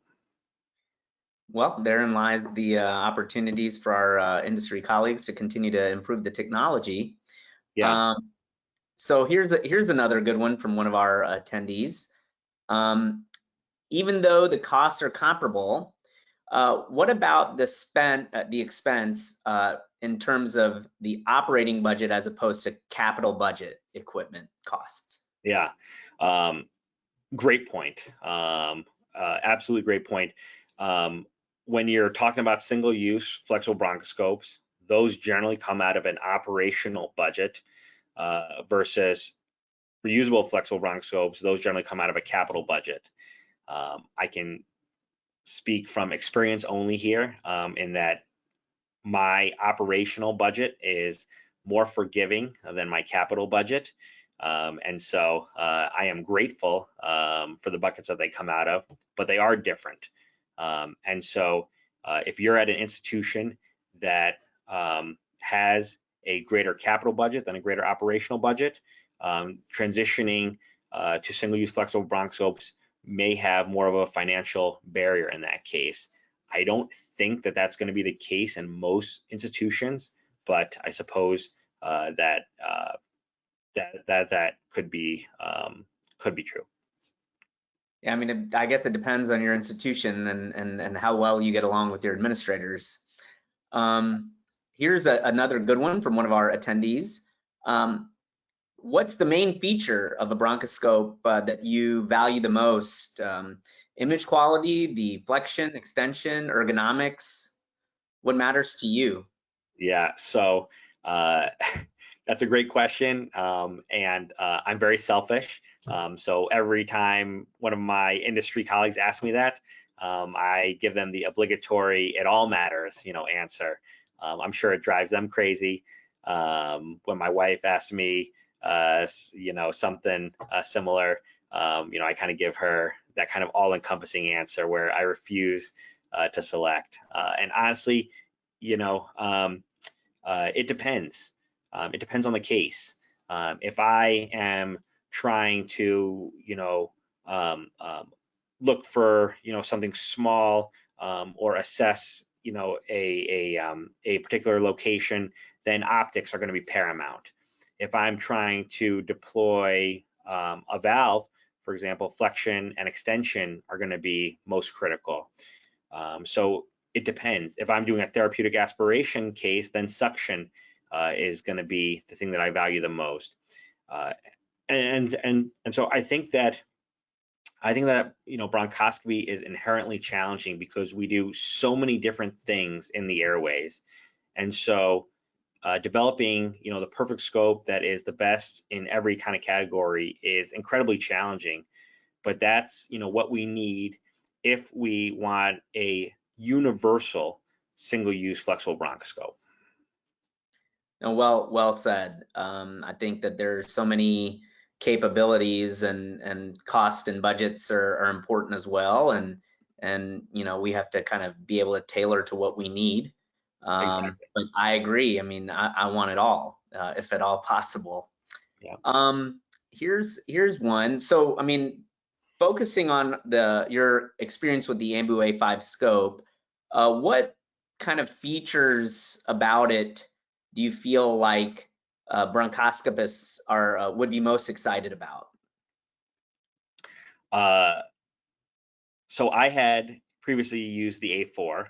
Well, therein lies the opportunities for our industry colleagues to continue to improve the technology. Yeah. So here's another good one from one of our attendees. Even though the costs are comparable, what about the expense in terms of the operating budget as opposed to capital budget equipment costs? Yeah, great point. absolutely great point. When you're talking about single-use flexible bronchoscopes, those generally come out of an operational budget versus reusable flexible bronchoscopes. Those generally come out of a capital budget. I can speak from experience only here in that my operational budget is more forgiving than my capital budget. And so I am grateful for the buckets that they come out of, but they are different. And so if you're at an institution that has a greater capital budget than a greater operational budget, transitioning to single-use flexible bronchoscopes may have more of a financial barrier in that case. I don't think that that's going to be the case in most institutions, but I suppose that could be true. Yeah, I mean, I guess it depends on your institution and how well you get along with your administrators. Here's another good one from one of our attendees. What's the main feature of a bronchoscope that you value the most? Image quality, the flexion, extension, ergonomics? What matters to you? Yeah, so that's a great question, and I'm very selfish. So every time one of my industry colleagues asks me that, I give them the obligatory "it all matters," answer. I'm sure it drives them crazy. When my wife asks me, something similar, I kind of give her that kind of all-encompassing answer where I refuse to select. And honestly, it depends. It depends on the case. If I am trying to, look for, something small or assess, a particular location, then optics are going to be paramount. If I'm trying to deploy a valve, for example, flexion and extension are going to be most critical. So it depends. If I'm doing a therapeutic aspiration case, then suction is going to be the thing that I value the most. And so I think that bronchoscopy is inherently challenging because we do so many different things in the airways, and so developing the perfect scope that is the best in every kind of category is incredibly challenging. But that's what we need if we want a universal single-use flexible bronchoscope. No, well said. I think that there's so many capabilities and cost and budgets are important as well, and we have to kind of be able to tailor to what we need. Exactly. But I agree. I mean, I want it all, if at all possible. Yeah. Here's one. So, I mean, focusing on your experience with the Ambu A5 scope, what kind of features about it do you feel like bronchoscopists would be most excited about? So I had previously used the A4,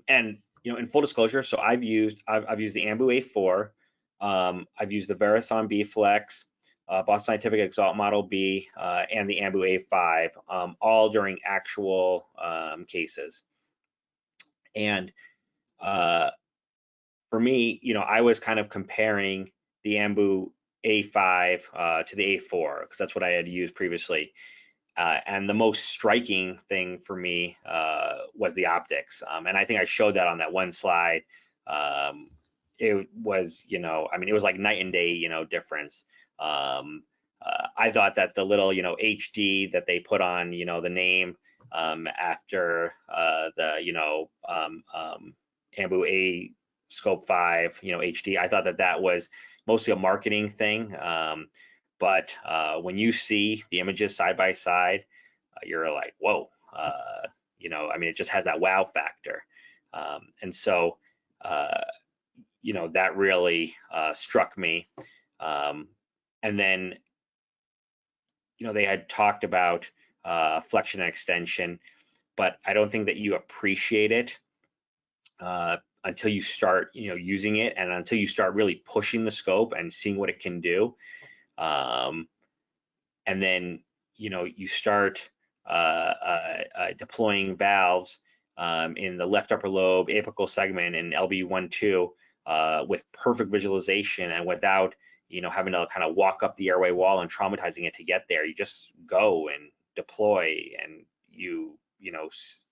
and in full disclosure, so I've used the Ambu A4, I've used the Verathon B Flex, Boston Scientific Exalt Model B, and the Ambu A5, all during actual cases. And for me, I was kind of comparing the Ambu A5 to the A4 because that's what I had used previously. And the most striking thing for me was the optics. And I think I showed that on that one slide. It was, it was like night and day, difference. I thought that the little, HD that they put on, the name after the, Ambu A Scope 5, HD, I thought that was mostly a marketing thing. But when you see the images side by side, you're like, whoa, it just has that wow factor. And so, that really struck me. And then, they had talked about flexion and extension, but I don't think that you appreciate it until you start, using it, and until you start really pushing the scope and seeing what it can do. And then, you start deploying valves in the left upper lobe apical segment in LB12 with perfect visualization and without having to kind of walk up the airway wall and traumatizing it to get there. You just go and deploy, and you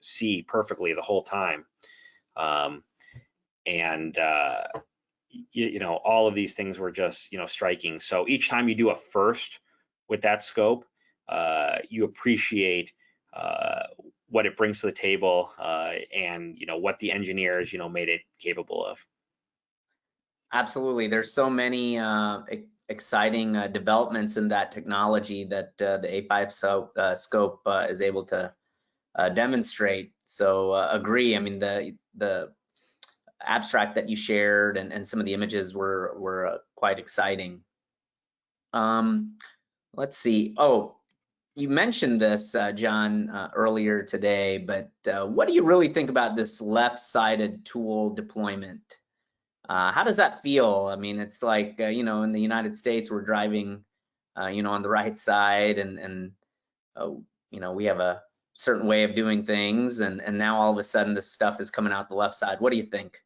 see perfectly the whole time. All of these things were just striking. So each time you do a first with that scope, you appreciate what it brings to the table, and what the engineers made it capable of. Absolutely. There's so many exciting developments in that technology that the A5 scope is able to demonstrate. So agree. I mean, the abstract that you shared and some of the images were quite exciting. Let's see. Oh, you mentioned this, John, earlier today, but what do you really think about this left-sided tool deployment? How does that feel? I mean, it's like, in the United States, we're driving, on the right side, and we have a certain way of doing things, and now all of a sudden this stuff is coming out the left side. What do you think?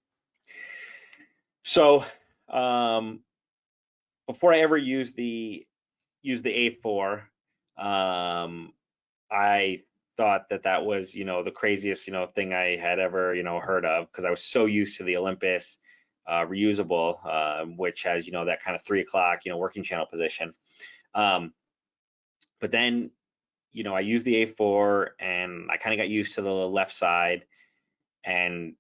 So before I ever used the A4, I thought that was the craziest thing I had ever heard of, because I was so used to the Olympus reusable, which has that kind of 3 o'clock working channel position. But then I used the A4 and I kind of got used to the left side, and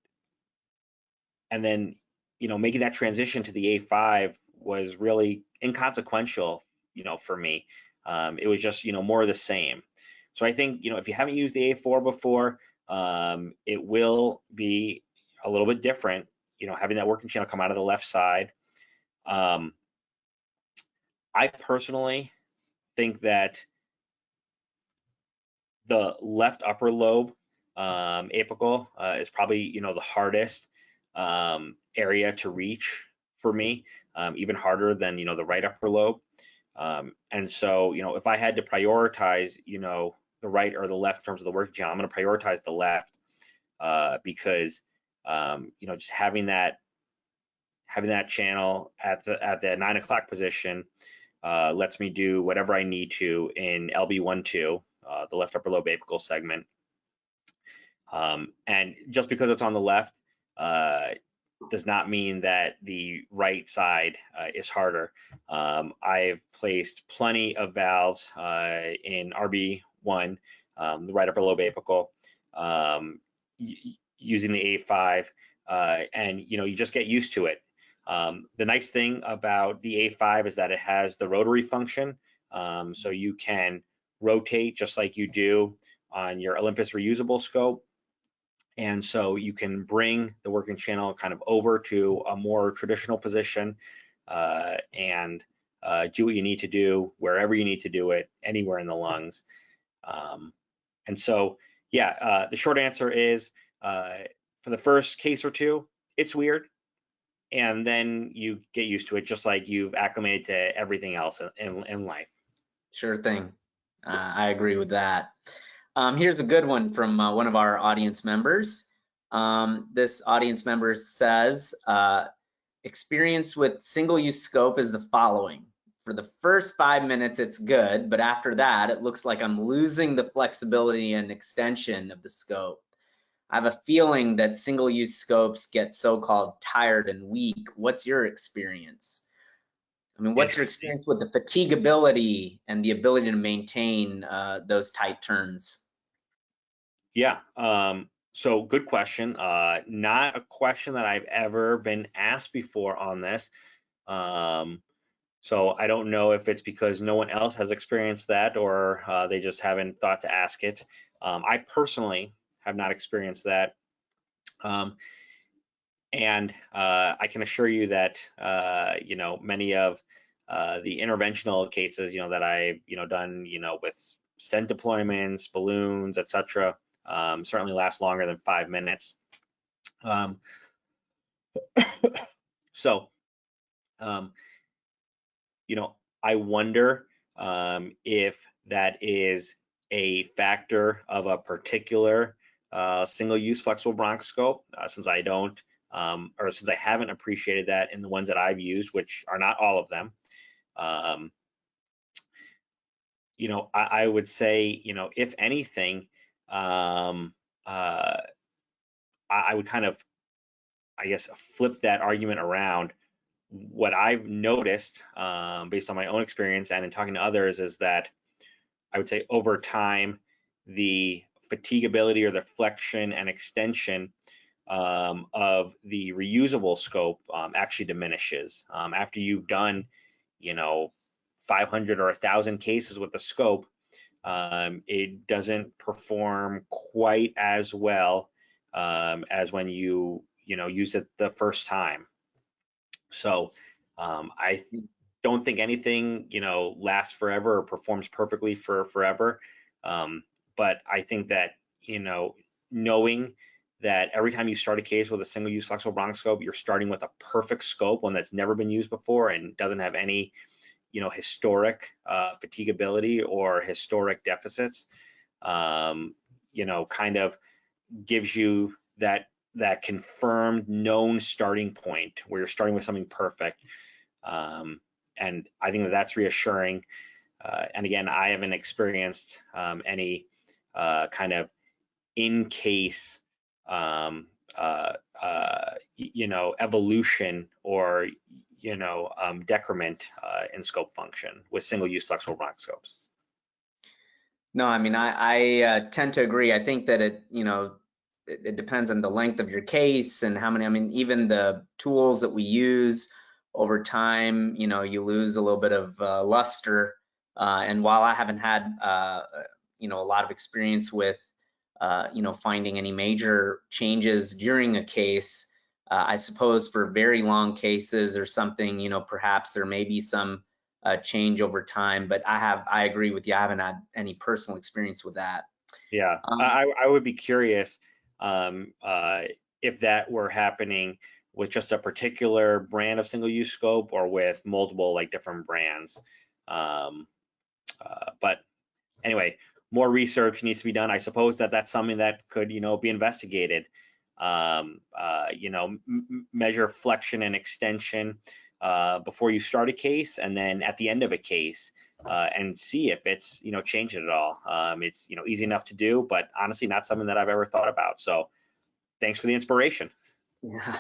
then making that transition to the A5 was really inconsequential for me. It was just more of the same. So I think if you haven't used the A4 before, it will be a little bit different, having that working channel come out of the left side. I personally think that the left upper lobe apical is probably the hardest area to reach for me, even harder than the right upper lobe. And so if I had to prioritize the right or the left in terms of the working channel, I'm going to prioritize the left, because just having that channel at the 9 o'clock position lets me do whatever I need to in LB12, the left upper lobe apical segment. And just because it's on the left does not mean that the right side is harder. I've placed plenty of valves in RB1, the right upper lobe apical, using the A5, and you just get used to it. The nice thing about the A5 is that it has the rotary function, so you can rotate just like you do on your Olympus reusable scope. And so you can bring the working channel kind of over to a more traditional position, and do what you need to do wherever you need to do it, anywhere in the lungs. And so, yeah, the short answer is for the first case or two, it's weird. And then you get used to it, just like you've acclimated to everything else in life. Sure thing. I agree with that. Here's a good one from one of our audience members. This audience member says, experience with single-use scope is the following. For the first 5 minutes, it's good, but after that, it looks like I'm losing the flexibility and extension of the scope. I have a feeling that single-use scopes get so-called tired and weak. What's your experience? I mean, what's your experience with the fatigability and the ability to maintain those tight turns? Yeah, so good question. Not a question that I've ever been asked before on this. So I don't know if it's because no one else has experienced that, or they just haven't thought to ask it. I personally have not experienced that. And I can assure you that many of the interventional cases that I've done with stent deployments, balloons, etc., certainly last longer than 5 minutes. So I wonder if that is a factor of a particular single-use flexible bronchoscope, since I don't, or since I haven't appreciated that in the ones that I've used, which are not all of them. You know, I would say, you know, if anything, I would kind of, I guess, flip that argument around. What I've noticed, based on my own experience and in talking to others, is that I would say over time, the fatigability or the flexion and extension of the reusable scope actually diminishes. After you've done, you know, 500 or 1,000 cases with the scope, it doesn't perform quite as well as when you know, use it the first time. So I don't think anything, you know, lasts forever or performs perfectly for forever. But I think that, you know, knowing that every time you start a case with a single-use flexible bronchoscope, you're starting with a perfect scope, one that's never been used before and doesn't have any, you know, historic fatigability or historic deficits, you know, kind of gives you that confirmed known starting point where you're starting with something perfect. And I think that that's reassuring. And again, I haven't experienced any kind of in-case, you know, evolution or, you know, decrement in scope function with single-use flexible bronchoscopes. No, I mean, I tend to agree. I think that you know, it depends on the length of your case and how many, I mean, even the tools that we use over time, you know, you lose a little bit of luster. And while I haven't had, you know, a lot of experience with, you know, finding any major changes during a case, I suppose for very long cases or something, you know, perhaps there may be some change over time, but I agree with you. I haven't had any personal experience with that. Yeah, I would be curious if that were happening with just a particular brand of single-use scope or with multiple, like, different brands. But anyway, more research needs to be done. I suppose that that's something that could, you know, be investigated. You know, measure flexion and extension before you start a case, and then at the end of a case, and see if it's, you know, changed at all. It's, you know, easy enough to do, but honestly, not something that I've ever thought about. So thanks for the inspiration. Yeah.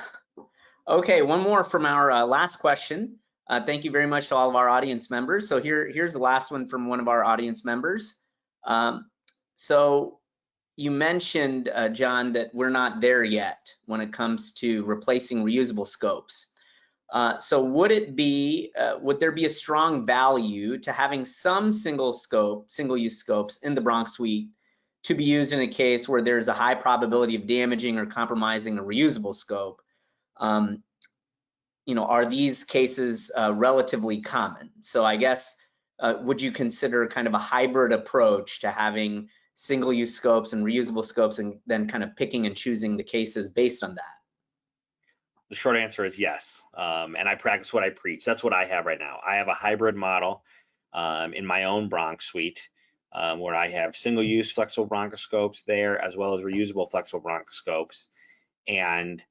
Okay, one more from our last question. Thank you very much to all of our audience members. So here's the last one from one of our audience members. So you mentioned, John, that we're not there yet when it comes to replacing reusable scopes. So would there be a strong value to having some single-use scopes in the bronch suite to be used in a case where there's a high probability of damaging or compromising a reusable scope? You know, are these cases relatively common? So I guess, would you consider kind of a hybrid approach to having single-use scopes and reusable scopes and then kind of picking and choosing the cases based on that? The short answer is yes. And I practice what I preach. That's what I have right now. I have a hybrid model in my own bronch suite where I have single-use flexible bronchoscopes there as well as reusable flexible bronchoscopes. And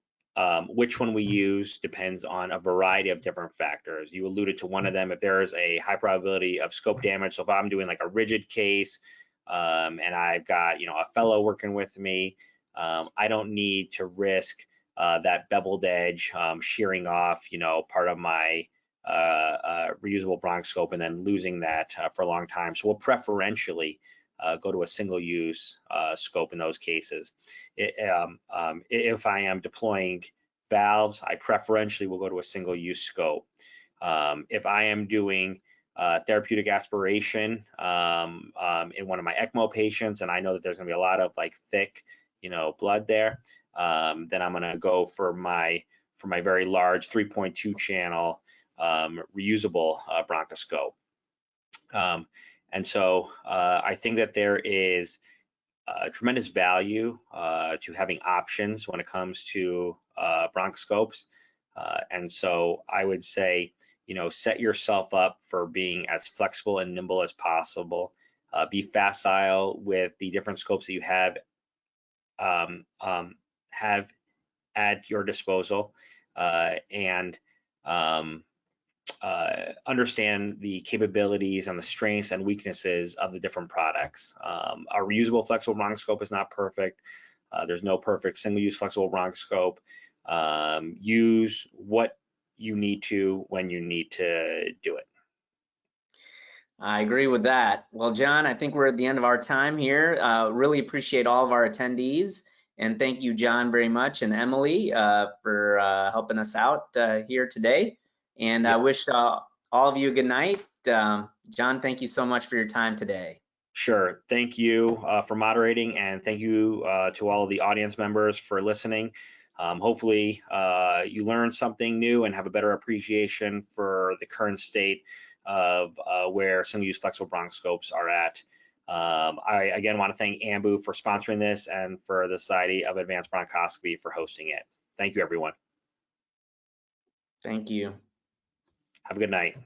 which one we use depends on a variety of different factors. You alluded to one of them. If there is a high probability of scope damage, so if I'm doing like a rigid case and I've got, you know, a fellow working with me, I don't need to risk that beveled edge shearing off, you know, part of my reusable bronchoscope and then losing that for a long time. So we'll preferentially go to a single-use scope in those cases. If I am deploying valves, I preferentially will go to a single-use scope. If I am doing therapeutic aspiration in one of my ECMO patients, and I know that there's going to be a lot of like thick, you know, blood there, then I'm going to go for my very large 3.2 channel reusable bronchoscope. And so I think that there is tremendous value to having options when it comes to bronchoscopes. And so I would say, you know, set yourself up for being as flexible and nimble as possible. be facile with the different scopes that you have at your disposal, and understand the capabilities and the strengths and weaknesses of the different products. Our reusable flexible bronchoscope is not perfect. There's no perfect single-use flexible bronchoscope. Use what you need to when you need to do it. I agree with that. Well, John, I think we're at the end of our time here. Really appreciate all of our attendees. And thank you, John, very much, and Emily for helping us out here today. And I wish all of you a good night. John, thank you so much for your time today. Sure. Thank you for moderating, and thank you to all of the audience members for listening. Hopefully you learned something new and have a better appreciation for the current state of where single-use flexible bronchoscopes are at. I again want to thank AMBU for sponsoring this and for the Society of Advanced Bronchoscopy for hosting it. Thank you, everyone. Thank you. Have a good night.